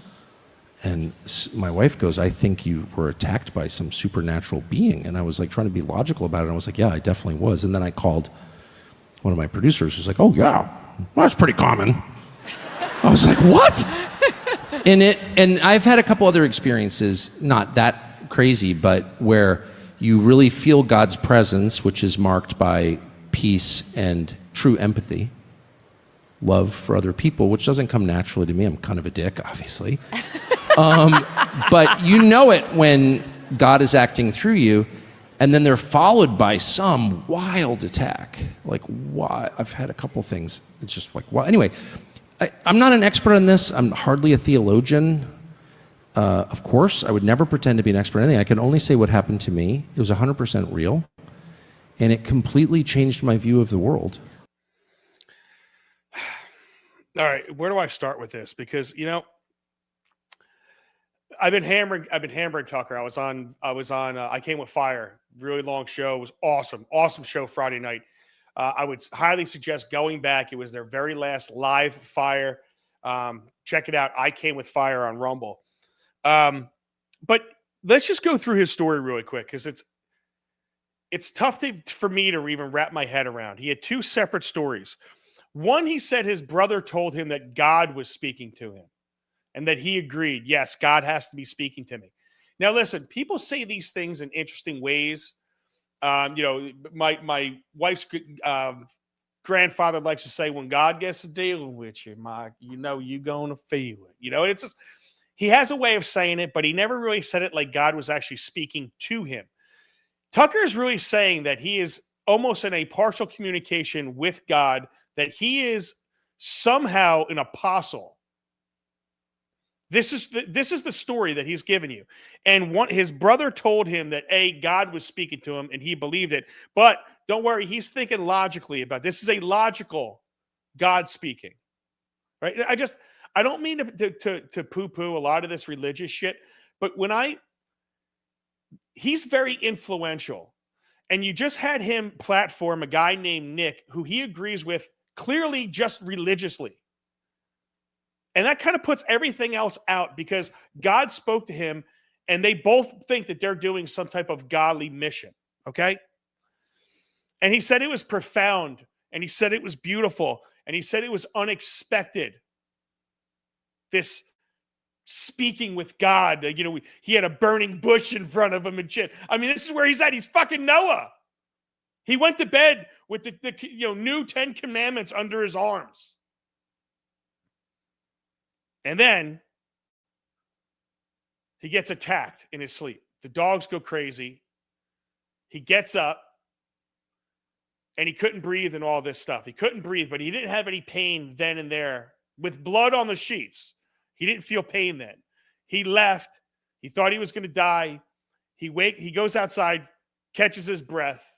And my wife goes, I think you were attacked by some supernatural being. And I was like trying to be logical about it. And I was like, yeah, I definitely was. And then I called one of my producers who's like, oh yeah, well, that's pretty common. I was like, what? And I've had a couple other experiences, not that crazy, but where you really feel God's presence, which is marked by peace and true empathy, love for other people, which doesn't come naturally to me. I'm kind of a dick, obviously. But you know it when God is acting through you, and then they're followed by some wild attack. Like, why? I've had a couple things. It's just like, why? Anyway, I'm not an expert on this. I'm hardly a theologian. Of course, I would never pretend to be an expert on anything. I can only say what happened to me. It was 100% real, and it completely changed my view of the world. All right, where do I start with this? Because I've been hammering Tucker. I was on I Came With Fire, really long show. It was awesome show Friday night. I would highly suggest going back. It was their very last live fire. Check it out. I Came With Fire on Rumble. But let's just go through his story really quick, because it's tough for me to even wrap my head around. He had 2 separate stories. One, he said his brother told him that God was speaking to him, and that he agreed, yes, God has to be speaking to me. Now, listen, people say these things in interesting ways. My wife's grandfather likes to say, when God gets to dealing with you, Mike, you're going to feel it. It's just, he has a way of saying it, but he never really said it like God was actually speaking to him. Tucker is really saying that he is almost in a partial communication with God, that he is somehow an apostle. This is the story that he's given you. And his brother told him that God was speaking to him, and he believed it. But don't worry, he's thinking logically about this. Is a logical God speaking, right? I don't mean to poo-poo a lot of this religious shit, but he's very influential, and you just had him platform a guy named Nick, who he agrees with clearly just religiously. And that kind of puts everything else out, because God spoke to him, and they both think that they're doing some type of godly mission, okay? And he said it was profound, and he said it was beautiful, and he said it was unexpected. This speaking with God, he had a burning bush in front of him and shit. I mean, this is where he's at. He's fucking Noah. He went to bed with the new 10 commandments under his arms. And then he gets attacked in his sleep. The dogs go crazy. He gets up, and he couldn't breathe and all this stuff. He couldn't breathe, but he didn't have any pain then and there. With blood on the sheets, he didn't feel pain then. He left. He thought he was going to die. He goes outside, catches his breath,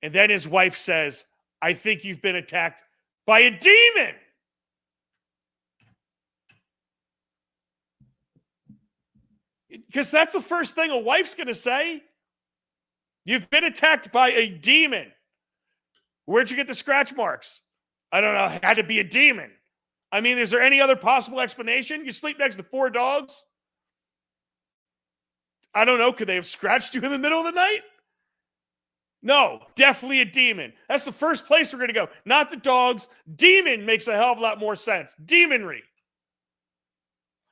and then his wife says, I think you've been attacked by a demon. Because that's the first thing a wife's going to say. You've been attacked by a demon. Where'd you get the scratch marks? I don't know. It had to be a demon. I mean, is there any other possible explanation? You sleep next to 4 dogs? I don't know. Could they have scratched you in the middle of the night? No, definitely a demon. That's the first place we're going to go. Not the dogs. Demon makes a hell of a lot more sense. Demonry.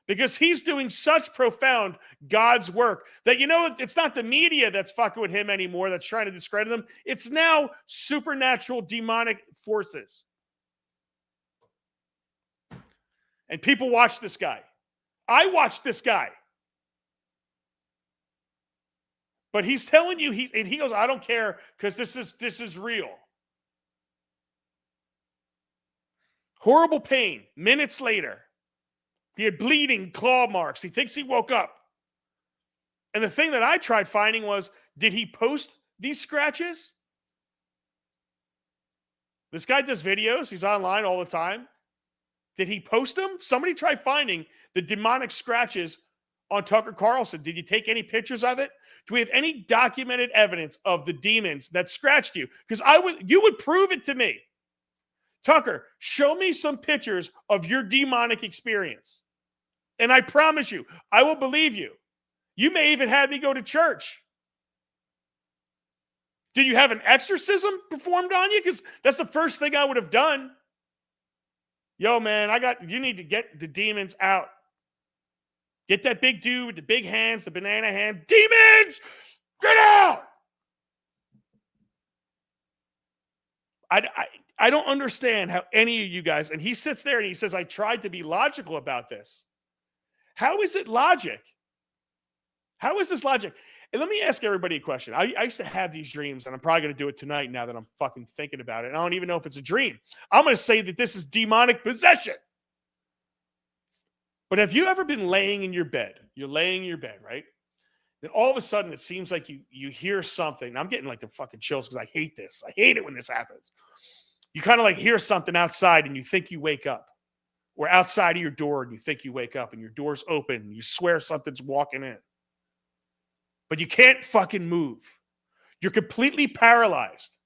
Because he's doing such profound God's work that, you know, it's not the media that's fucking with him anymore, that's trying to discredit him. It's now supernatural demonic forces. And people watch this guy. I watched this guy. But he's telling you, and he goes, I don't care because this is real. Horrible pain. Minutes later, he had bleeding claw marks. He thinks he woke up. And the thing that I tried finding was, did he post these scratches? This guy does videos. He's online all the time. Did he post them? Somebody try finding the demonic scratches on Tucker Carlson. Did you take any pictures of it? Do we have any documented evidence of the demons that scratched you? Because you would prove it to me. Tucker, show me some pictures of your demonic experience. And I promise you, I will believe you. You may even have me go to church. Did you have an exorcism performed on you? Because that's the first thing I would have done. Yo, man, you need to get the demons out. Get that big dude with the big hands, the banana hand. Demons, get out! I don't understand how any of you guys, and he sits there and he says, I tried to be logical about this. How is it logic? How is this logic? And let me ask everybody a question. I used to have these dreams, and I'm probably going to do it tonight now that I'm fucking thinking about it. And I don't even know if it's a dream. I'm going to say that this is demonic possession. But have you ever been laying in your bed? You're laying in your bed, right? Then all of a sudden, it seems like you hear something. I'm getting like the fucking chills because I hate this. I hate it when this happens. You kind of like hear something outside and you think you wake up. Or outside of your door and you think you wake up and your door's open and you swear something's walking in. But you can't fucking move. You're completely paralyzed.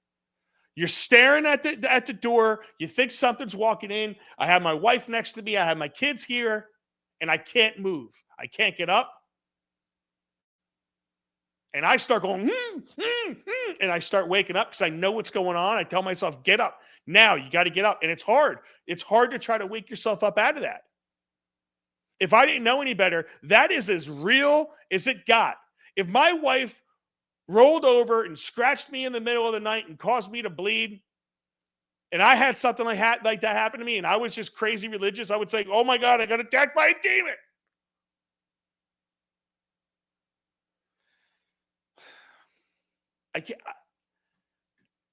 You're staring at the door. You think something's walking in. I have my wife next to me. I have my kids here. And I can't move. I can't get up. And I start going, and I start waking up because I know what's going on. I tell myself, get up. Now, you got to get up. And it's hard. It's hard to try to wake yourself up out of that. If I didn't know any better, that is as real as it got. If my wife rolled over and scratched me in the middle of the night and caused me to bleed, and I had something like that happen to me, and I was just crazy religious, I would say, oh my God, I got attacked by a demon.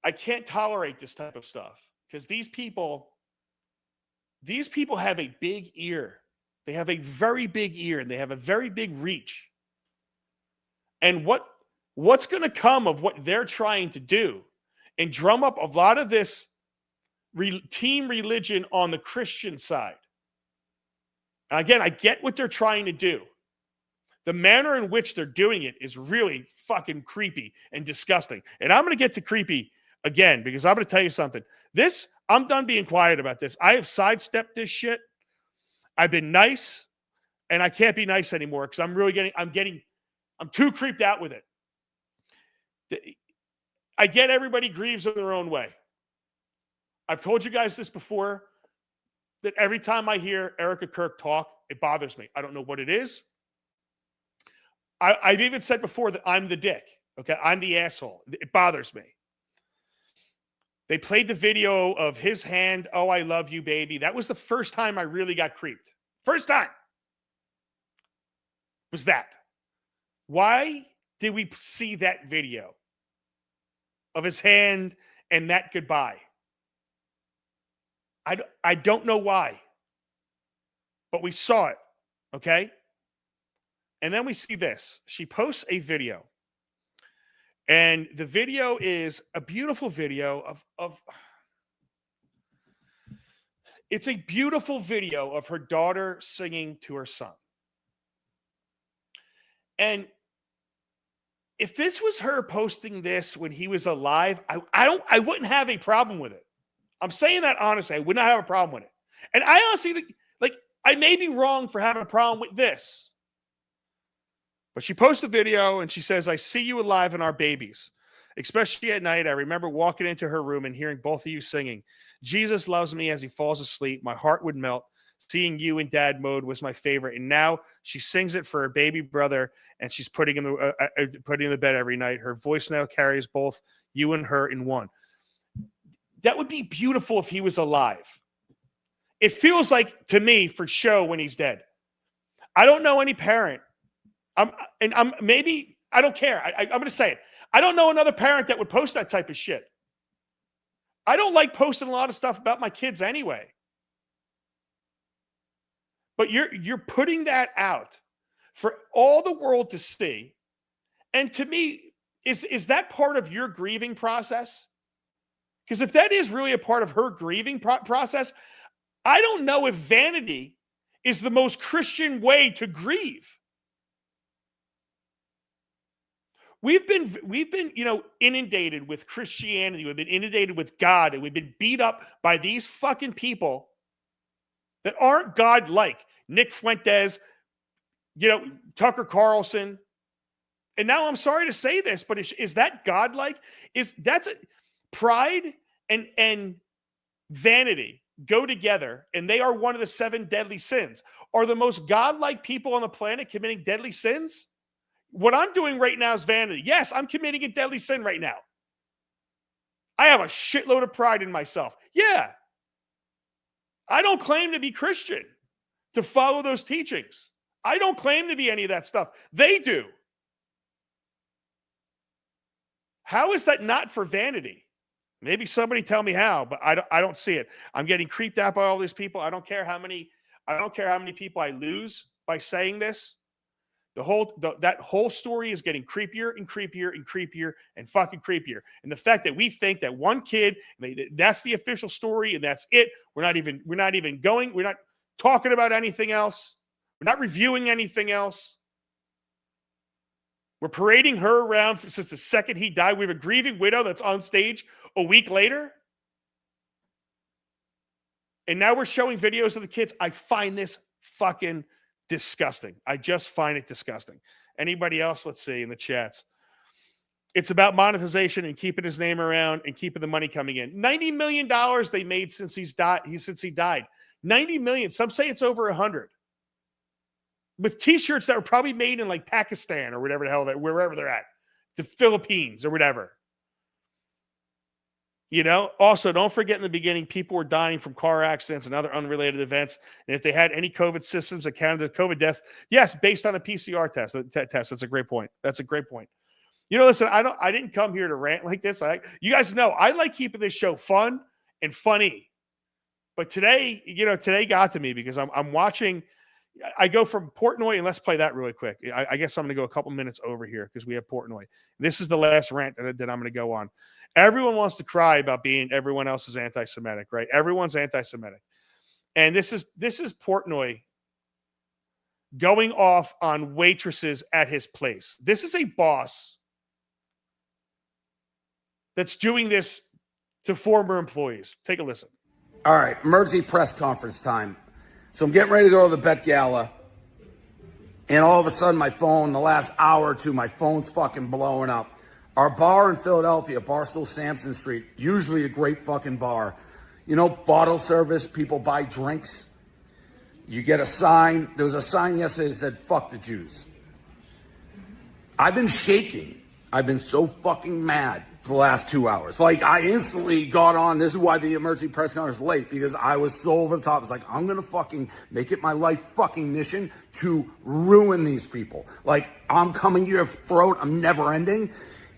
I can't tolerate this type of stuff because these people have a big ear. They have a very big ear, and they have a very big reach. And what's going to come of what they're trying to do and drum up a lot of this team religion on the Christian side. And again, I get what they're trying to do. The manner in which they're doing it is really fucking creepy and disgusting. And I'm going to get to creepy again because I'm going to tell you something. I'm done being quiet about this. I have sidestepped this shit. I've been nice, and I can't be nice anymore because I'm too creeped out with it. I get everybody grieves in their own way. I've told you guys this before, that every time I hear Erica Kirk talk, it bothers me. I don't know what it is. I've even said before that I'm the dick. Okay, I'm the asshole. It bothers me. They played the video of his hand, oh, I love you, baby. That was the first time I really got creeped. First time. Was that. Why did we see that video of his hand and that goodbye? I don't know why, but we saw it, okay? And then we see this. She posts a video, and the video is a beautiful video it's a beautiful video of her daughter singing to her son. And if this was her posting this when he was alive, I wouldn't have a problem with it. I'm saying that honestly. I would not have a problem with it. And I honestly, like, I may be wrong for having a problem with this. But she posted a video and she says, I see you alive in our babies. Especially at night, I remember walking into her room and hearing both of you singing, Jesus loves me as he falls asleep. My heart would melt. Seeing you in dad mode was my favorite. And now she sings it for her baby brother, and she's putting in the bed every night. Her voice now carries both you and her in one. That would be beautiful if he was alive. It feels like, to me, for show when he's dead. I don't know any parent. I don't care. I'm going to say it. I don't know another parent that would post that type of shit. I don't like posting a lot of stuff about my kids anyway. But you're putting that out for all the world to see. And to me, is that part of your grieving process? Because if that is really a part of her grieving process, I don't know if vanity is the most Christian way to grieve. We've been, inundated with Christianity. We've been inundated with God, and we've been beat up by these fucking people that aren't God-like. Nick Fuentes, Tucker Carlson. And now I'm sorry to say this, but is that God-like? Pride and vanity go together, and they are one of the 7 deadly sins. Are the most God-like people on the planet committing deadly sins? What I'm doing right now is vanity. Yes, I'm committing a deadly sin right now. I have a shitload of pride in myself. Yeah. I don't claim to be Christian, to follow those teachings. I don't claim to be any of that stuff. They do. How is that not for vanity? Maybe somebody tell me how, but I don't see it. I'm getting creeped out by all these people. I don't care how many people I lose by saying this. That whole story is getting creepier and creepier and creepier and fucking creepier. And the fact that we think that one kid, that's the official story and that's it. We're not talking about anything else. We're not reviewing anything else. We're parading her around since the second he died. We have a grieving widow that's on stage a week later. And now we're showing videos of the kids. I find this fucking disgusting. I just find it disgusting. Anybody else? Let's see in the chats. It's about monetization and keeping his name around and keeping the money coming in. $90 million they made since he died. 90 million. Some say it's over 100. With t-shirts that were probably made in like Pakistan or whatever the hell wherever they're at. The Philippines or whatever. Also, don't forget in the beginning, people were dying from car accidents and other unrelated events. And if they had any COVID systems that counted as COVID deaths, yes, based on a PCR test. That's a great point. Listen, I didn't come here to rant like this. You guys know, I like keeping this show fun and funny. But today, today got to me because I'm watching. I go from Portnoy, and let's play that really quick. I guess I'm going to go a couple minutes over here because we have Portnoy. This is the last rant that I'm going to go on. Everyone wants to cry about being everyone else is anti-Semitic, right? Everyone's anti-Semitic. And this is Portnoy going off on waitresses at his place. This is a boss that's doing this to former employees. Take a listen. All right, emergency press conference time. So I'm getting ready to go to the Met Gala. And all of a sudden, my phone, the last hour or two, my phone's fucking blowing up. Our bar in Philadelphia, Barstool Sampson Street, usually a great fucking bar. Bottle service, people buy drinks. You get a sign. There was a sign yesterday that said, fuck the Jews. I've been shaking. I've been so fucking mad for the last 2 hours. I instantly got on. This is why the emergency press conference was late, because I was so over the top. It's like, I'm going to fucking make it my life fucking mission to ruin these people. I'm coming to your throat. I'm never ending.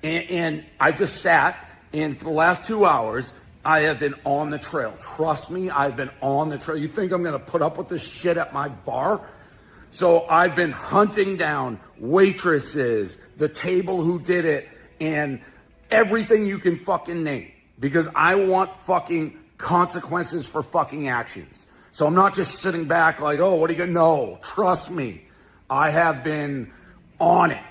And I just sat, and for the last 2 hours, I have been on the trail. Trust me, I've been on the trail. You think I'm going to put up with this shit at my bar? So I've been hunting down waitresses, the table who did it, and everything you can fucking name. Because I want fucking consequences for fucking actions. So I'm not just sitting back like, oh, what are you going to know? Trust me, I have been on it.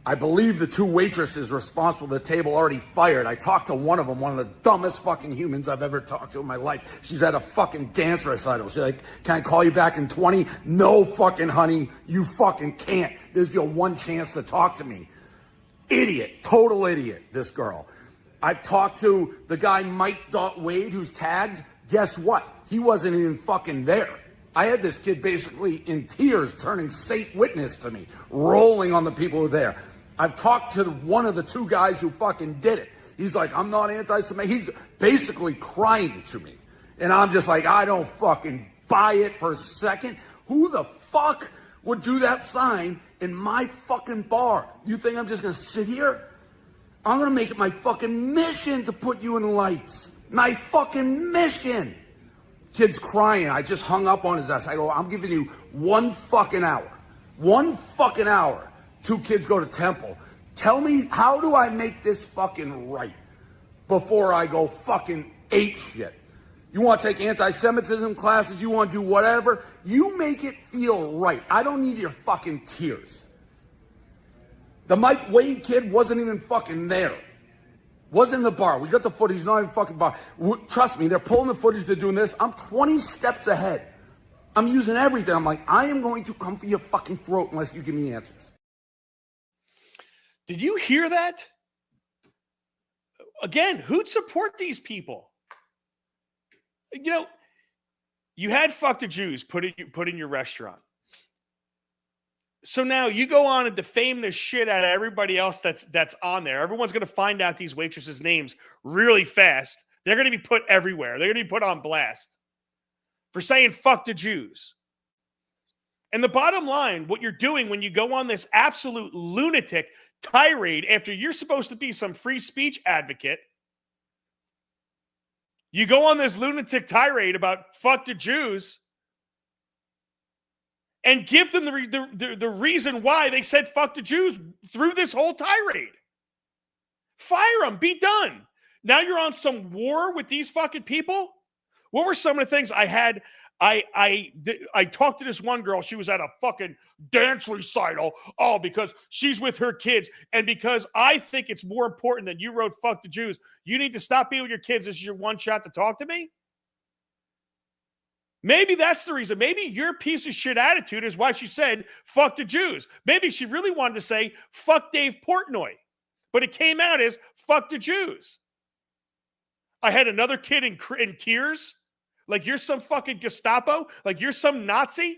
I believe the 2 waitresses responsible for the table already fired. I talked to one of them, one of the dumbest fucking humans I've ever talked to in my life. She's at a fucking dance recital. She's like, can I call you back in 20? No fucking honey, you fucking can't. This is your one chance to talk to me. Idiot, total idiot, this girl. I've talked to the guy Mike Wade who's tagged. Guess what? He wasn't even fucking there. I had this kid basically in tears turning state witness to me, rolling on the people who were there. I've talked to one of the 2 guys who fucking did it. He's like, I'm not anti-Semitic. He's basically crying to me. And I'm just like, I don't fucking buy it for a second. Who the fuck would do that sign in my fucking bar? You think I'm just going to sit here? I'm going to make it my fucking mission to put you in the lights. My fucking mission. Kid's crying. I just hung up on his ass. I go, I'm giving you 1 fucking hour. 1 fucking hour. 2 kids go to temple. Tell me, how do I make this fucking right before I go fucking ape shit? You want to take anti-Semitism classes, you want to do whatever, you make it feel right. I don't need your fucking tears. The Mike Wade kid wasn't even fucking there. Wasn't in the bar. We got the footage, not even fucking bar. Trust me, they're pulling the footage, they're doing this. I'm 20 steps ahead. I'm using everything. I'm like, I am going to come for your fucking throat unless you give me answers. Did you hear that? Again, who'd support these people? You know, you had fuck the Jews put in your restaurant. So now you go on and defame the shit out of everybody else that's on there. Everyone's going to find out these waitresses' names really fast. They're going to be put everywhere. They're going to be put on blast for saying fuck the Jews. And the bottom line, what you're doing when you go on this absolute lunatic tirade after you're supposed to be some free speech advocate, you go on this lunatic tirade about fuck the Jews and give them the reason why they said fuck the Jews through this whole tirade. Fire them. Be done. Now you're on some war with these fucking people? What were some of the things I had? I talked to this one girl. She was at a fucking dance recital. Oh, because she's with her kids. And because I think it's more important that you wrote fuck the Jews, you need to stop being with your kids. This is your one shot to talk to me. Maybe that's the reason. Maybe your piece of shit attitude is why she said fuck the Jews. Maybe she really wanted to say fuck Dave Portnoy. But it came out as fuck the Jews. I had another kid in tears. Like you're some fucking Gestapo? Like you're some Nazi?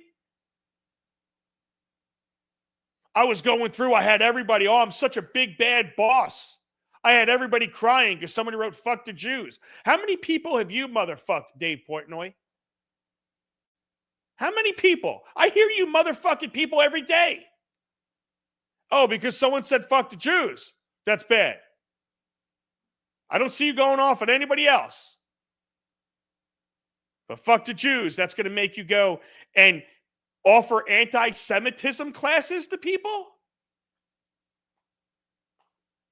I was going through, I had everybody, oh, I'm such a big bad boss. I had everybody crying because somebody wrote fuck the Jews. How many people have you motherfucked, Dave Portnoy? How many people? I hear you motherfucking people every day. Oh, because someone said fuck the Jews. That's bad. I don't see you going off on anybody else. But fuck the Jews, that's going to make you go and offer anti-Semitism classes to people?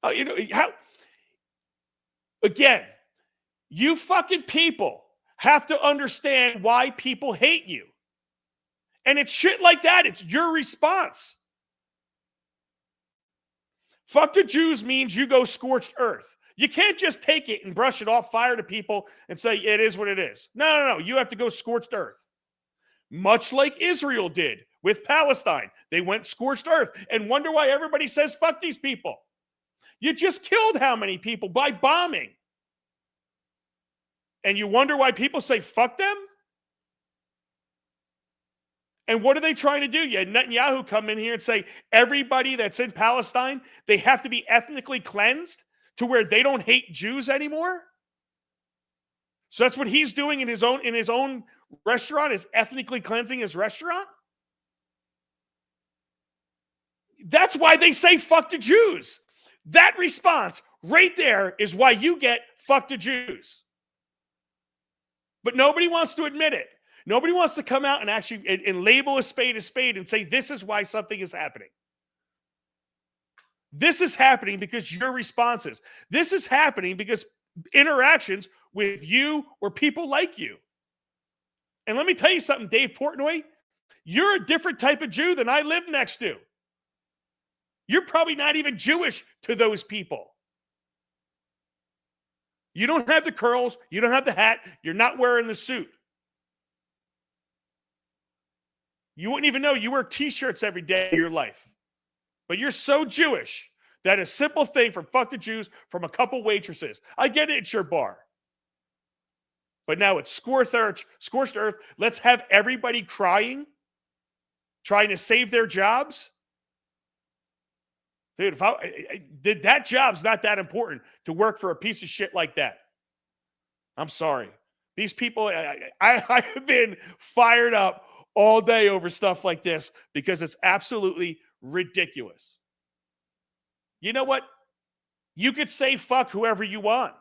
Oh, you know, how? Again, you fucking people have to understand why people hate you. And it's shit like that. It's your response. Fuck the Jews means you go scorched earth. You can't just take it and brush it off, fire to people, and say it is what it is. No. You have to go scorched earth. Much like Israel did with Palestine. They went scorched earth and wonder why everybody says fuck these people. You just killed how many people by bombing? And you wonder why people say fuck them? And what are they trying to do? You had Netanyahu come in here and say everybody that's in Palestine, they have to be ethnically cleansed to where they don't hate Jews anymore. So that's what he's doing in his own restaurant, is ethnically cleansing his restaurant. That's why they say fuck the Jews. That response right there is why you get fuck the Jews. But nobody wants to admit it. Nobody wants to come out and actually and label a spade and say this is why something is happening. This is happening because your responses. This is happening because interactions with you or people like you. And let me tell you something, Dave Portnoy, you're a different type of Jew than I live next to. You're probably not even Jewish to those people. You don't have the curls. You don't have the hat. You're not wearing the suit. You wouldn't even know you wear t-shirts every day of your life. But you're so Jewish that a simple thing from fuck the Jews from a couple waitresses. I get it, it's your bar. But now it's scorched earth. Let's have everybody crying, trying to save their jobs. Dude, that job's not that important to work for a piece of shit like that. I'm sorry. These people, I have been fired up all day over stuff like this because it's absolutely ridiculous. You know what? You could say fuck whoever you want.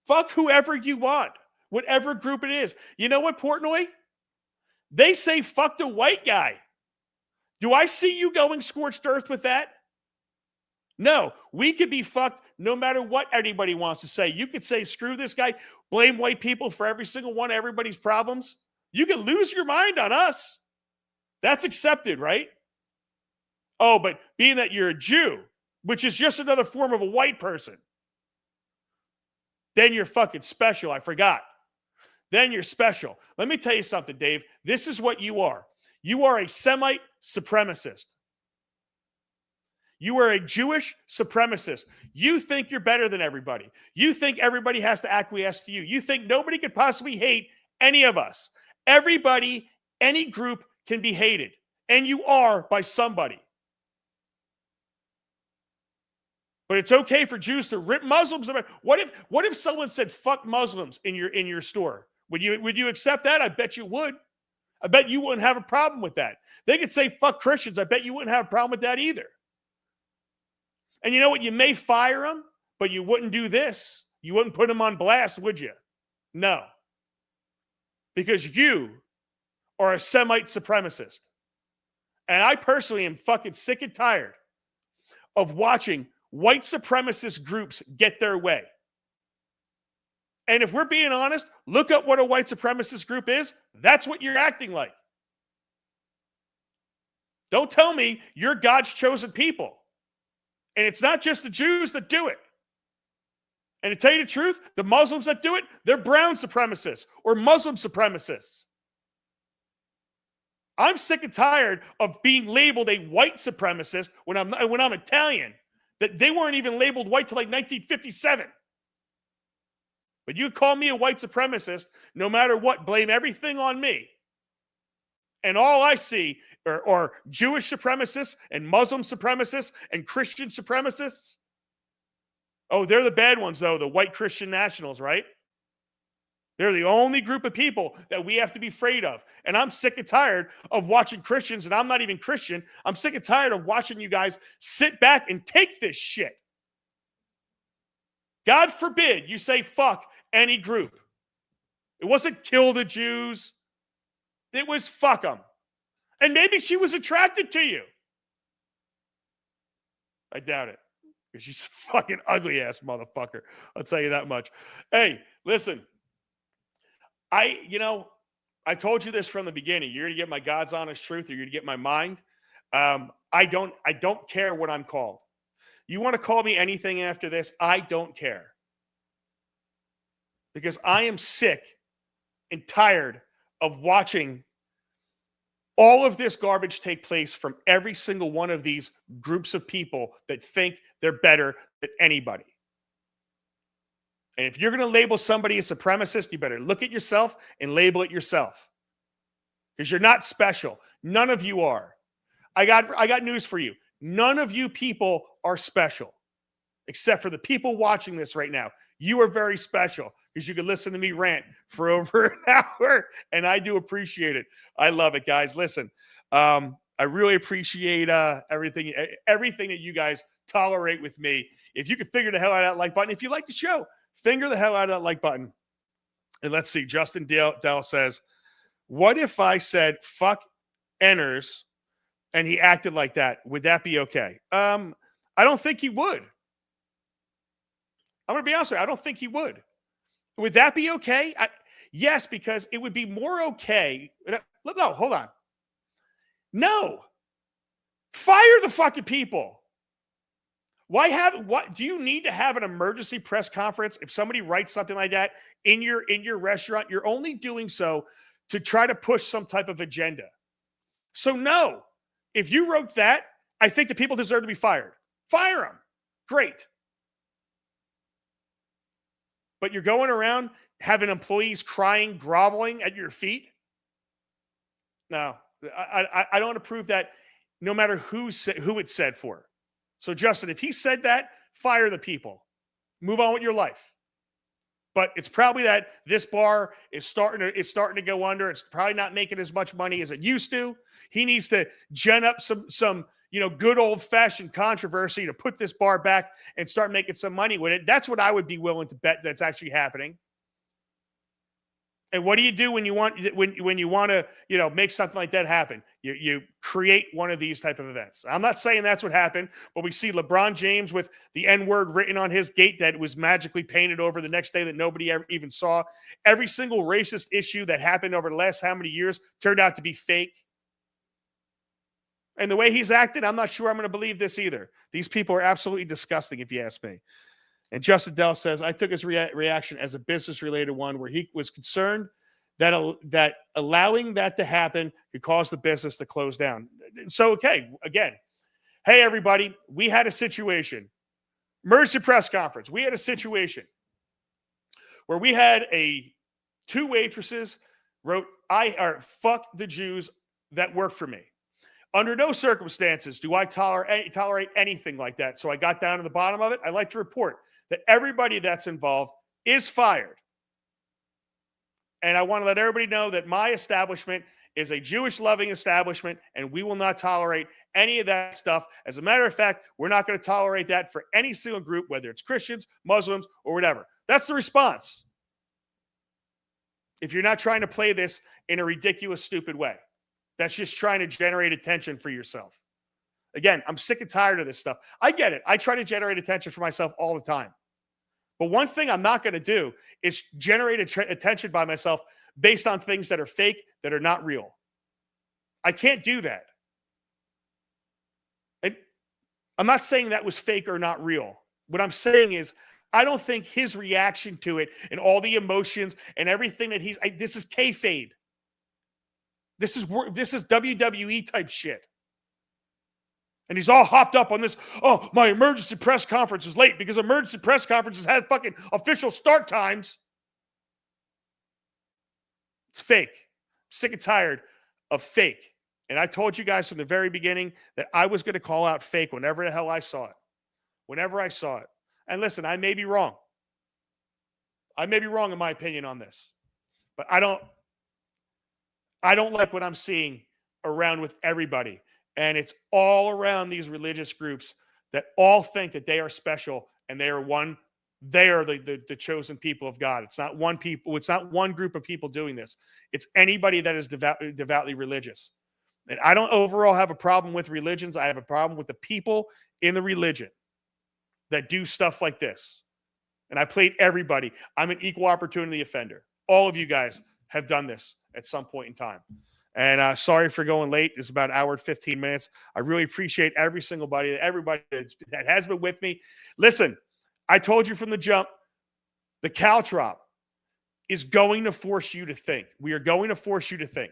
Fuck whoever you want, whatever group it is. You know what, Portnoy? They say fuck the white guy. Do I see you going scorched earth with that? No, we could be fucked no matter what anybody wants to say. You could say, screw this guy, blame white people for every single one of everybody's problems. You could lose your mind on us. That's accepted, right? Oh, but being that you're a Jew, which is just another form of a white person, then you're fucking special. I forgot. Then you're special. Let me tell you something, Dave. This is what you are. You are a Semite supremacist. You are a Jewish supremacist. You think you're better than everybody. You think everybody has to acquiesce to you. You think nobody could possibly hate any of us. Everybody, any group can be hated. And you are by somebody. But it's okay for Jews to rip Muslims. What if someone said fuck Muslims in your store? Would you accept that? I bet you would. I bet you wouldn't have a problem with that. They could say fuck Christians. I bet you wouldn't have a problem with that either. And you know what? You may fire them, but you wouldn't do this. You wouldn't put them on blast, would you? No. Because you are a Semite supremacist. And I personally am fucking sick and tired of watching white supremacist groups get their way. And if we're being honest, look up what a white supremacist group is. That's what you're acting like. Don't tell me you're God's chosen people. And it's not just the Jews that do it. And to tell you the truth, the Muslims that do it, they're brown supremacists or Muslim supremacists. I'm sick and tired of being labeled a white supremacist when I'm Italian. That they weren't even labeled white till like 1957. But you call me a white supremacist, no matter what, blame everything on me. And all I see are Jewish supremacists and Muslim supremacists and Christian supremacists. Oh, they're the bad ones, though, the white Christian nationals, right? They're the only group of people that we have to be afraid of. And I'm sick and tired of watching Christians, and I'm not even Christian. I'm sick and tired of watching you guys sit back and take this shit. God forbid you say fuck any group. It wasn't kill the Jews. It was fuck them. And maybe she was attracted to you. I doubt it. Because she's a fucking ugly-ass motherfucker. I'll tell you that much. Hey, listen. I told you this from the beginning. You're going to get my God's honest truth, or you're going to get my mind. I don't care what I'm called. You want to call me anything after this? I don't care. Because I am sick and tired of watching all of this garbage take place from every single one of these groups of people that think they're better than anybody. And if you're going to label somebody a supremacist, you better look at yourself and label it yourself. Because you're not special. None of you are. I got news for you. None of you people are special. Except for the people watching this right now. You are very special because you can listen to me rant for over an hour, and I do appreciate it. I love it, guys. Listen, I really appreciate everything that you guys tolerate with me. If you can figure the hell out of that like button, if you like the show, finger the hell out of that like button. And let's see, Justin Dell says, what if I said fuck Enners and he acted like that? Would that be okay? I don't think he would. I'm going to be honest with you. I don't think he would. Would that be okay? Yes, because it would be more okay. No, hold on. No. Fire the fucking people. What do you need to have an emergency press conference if somebody writes something like that in your restaurant? You're only doing so to try to push some type of agenda. So no, if you wrote that, I think the people deserve to be fired. Fire them. Great. But you're going around having employees crying, groveling at your feet? No, I don't approve that, no matter who it's said for. So Justin, if he said that, fire the people. Move on with your life. But it's probably that this bar is starting to go under. It's probably not making as much money as it used to. He needs to gen up some good old-fashioned controversy to put this bar back and start making some money with it. That's what I would be willing to bet that's actually happening. And what do you do when you want to make something like that happen? You create one of these type of events. I'm not saying that's what happened, but we see LeBron James with the N-word written on his gate that was magically painted over the next day that nobody ever even saw. Every single racist issue that happened over the last how many years turned out to be fake. And the way he's acted, I'm not sure I'm going to believe this either. These people are absolutely disgusting, if you ask me. And Justin Dell says, I took his reaction as a business-related one where he was concerned that allowing that to happen could cause the business to close down. So, okay, again, hey, everybody, we had a situation. Emergency press conference. We had a situation where we had two waitresses wrote, fuck the Jews that work for me. Under no circumstances do I tolerate anything like that. So I got down to the bottom of it. I'd like to report that everybody that's involved is fired. And I want to let everybody know that my establishment is a Jewish-loving establishment, and we will not tolerate any of that stuff. As a matter of fact, we're not going to tolerate that for any single group, whether it's Christians, Muslims, or whatever. That's the response. If you're not trying to play this in a ridiculous, stupid way. That's just trying to generate attention for yourself. Again, I'm sick and tired of this stuff. I get it. I try to generate attention for myself all the time. But one thing I'm not going to do is generate attention by myself based on things that are fake, that are not real. I can't do that. I'm not saying that was fake or not real. What I'm saying is I don't think his reaction to it and all the emotions and everything that this is kayfabe. This is WWE type shit. And he's all hopped up on this. Oh, my emergency press conference is late because emergency press conferences have fucking official start times. It's fake. I'm sick and tired of fake. And I told you guys from the very beginning that I was going to call out fake whenever the hell I saw it. Whenever I saw it. And listen, I may be wrong. I may be wrong in my opinion on this. But I don't like what I'm seeing around with everybody. And it's all around these religious groups that all think that they are special and they are the chosen people of God. It's not one people. It's not one group of people doing this. It's anybody that is devoutly religious. And I don't overall have a problem with religions. I have a problem with the people in the religion that do stuff like this. And I played everybody. I'm an equal opportunity offender. All of you guys have done this at some point in time. And sorry for going late. It's about an hour and 15 minutes. I really appreciate everybody that has been with me. Listen, I told you from the jump, the Caltrop is going to force you to think. We are going to force you to think.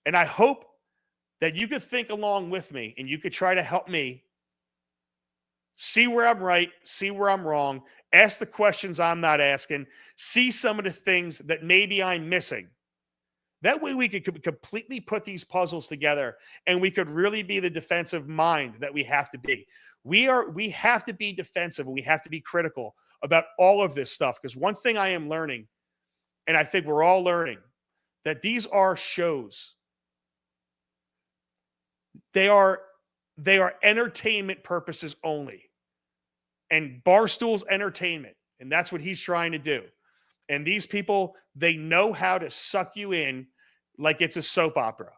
And I hope that you could think along with me and you could try to help me see where I'm right, see where I'm wrong, ask the questions I'm not asking, see some of the things that maybe I'm missing. That way we could completely put these puzzles together and we could really be the defensive mind that we have to be. We have to be defensive and we have to be critical about all of this stuff. Because one thing I am learning, and I think we're all learning, that these are shows. They are entertainment purposes only. And Barstool's entertainment. And that's what he's trying to do. And these people, they know how to suck you in like it's a soap opera.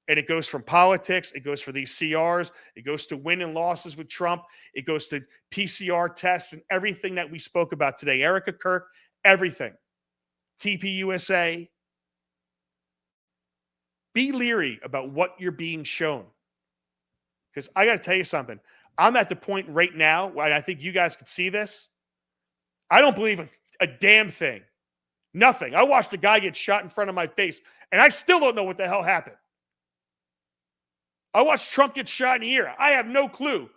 And it goes from politics. It goes for these CRs. It goes to win and losses with Trump. It goes to PCR tests and everything that we spoke about today. Erica Kirk, everything. TPUSA. be leery about what you're being shown. Because I got to tell you something. I'm at the point right now where I think you guys could see this. I don't believe a damn thing. Nothing. I watched a guy get shot in front of my face, and I still don't know what the hell happened. I watched Trump get shot in the ear. I have no clue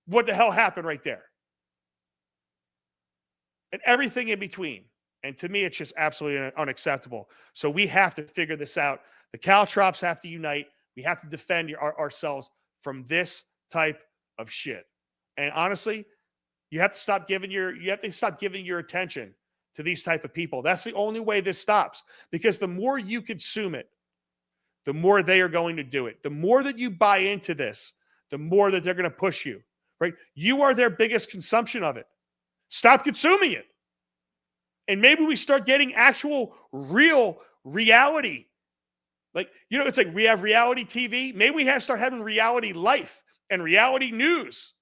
what the hell happened right there. And everything in between. And to me, it's just absolutely unacceptable. So we have to figure this out. The Caltrops have to unite. We have to defend ourselves from this type of shit. And honestly, you have to stop giving your attention to these type of people. That's the only way this stops. Because the more you consume it, the more they are going to do it. The more that you buy into this, the more that they're going to push you. Right? You are their biggest consumption of it. Stop consuming it. And maybe we start getting actual real reality. Like, you know, it's like we have reality TV. Maybe we have to start having reality life and reality news.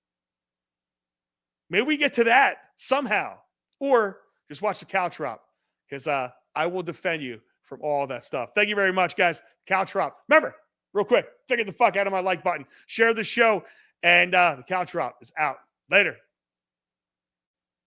Maybe we get to that somehow. Or just watch the Caltrop, because I will defend you from all that stuff. Thank you very much, guys. Caltrop. Remember, real quick, figure the fuck out of my like button. Share the show, and the Caltrop is out. Later.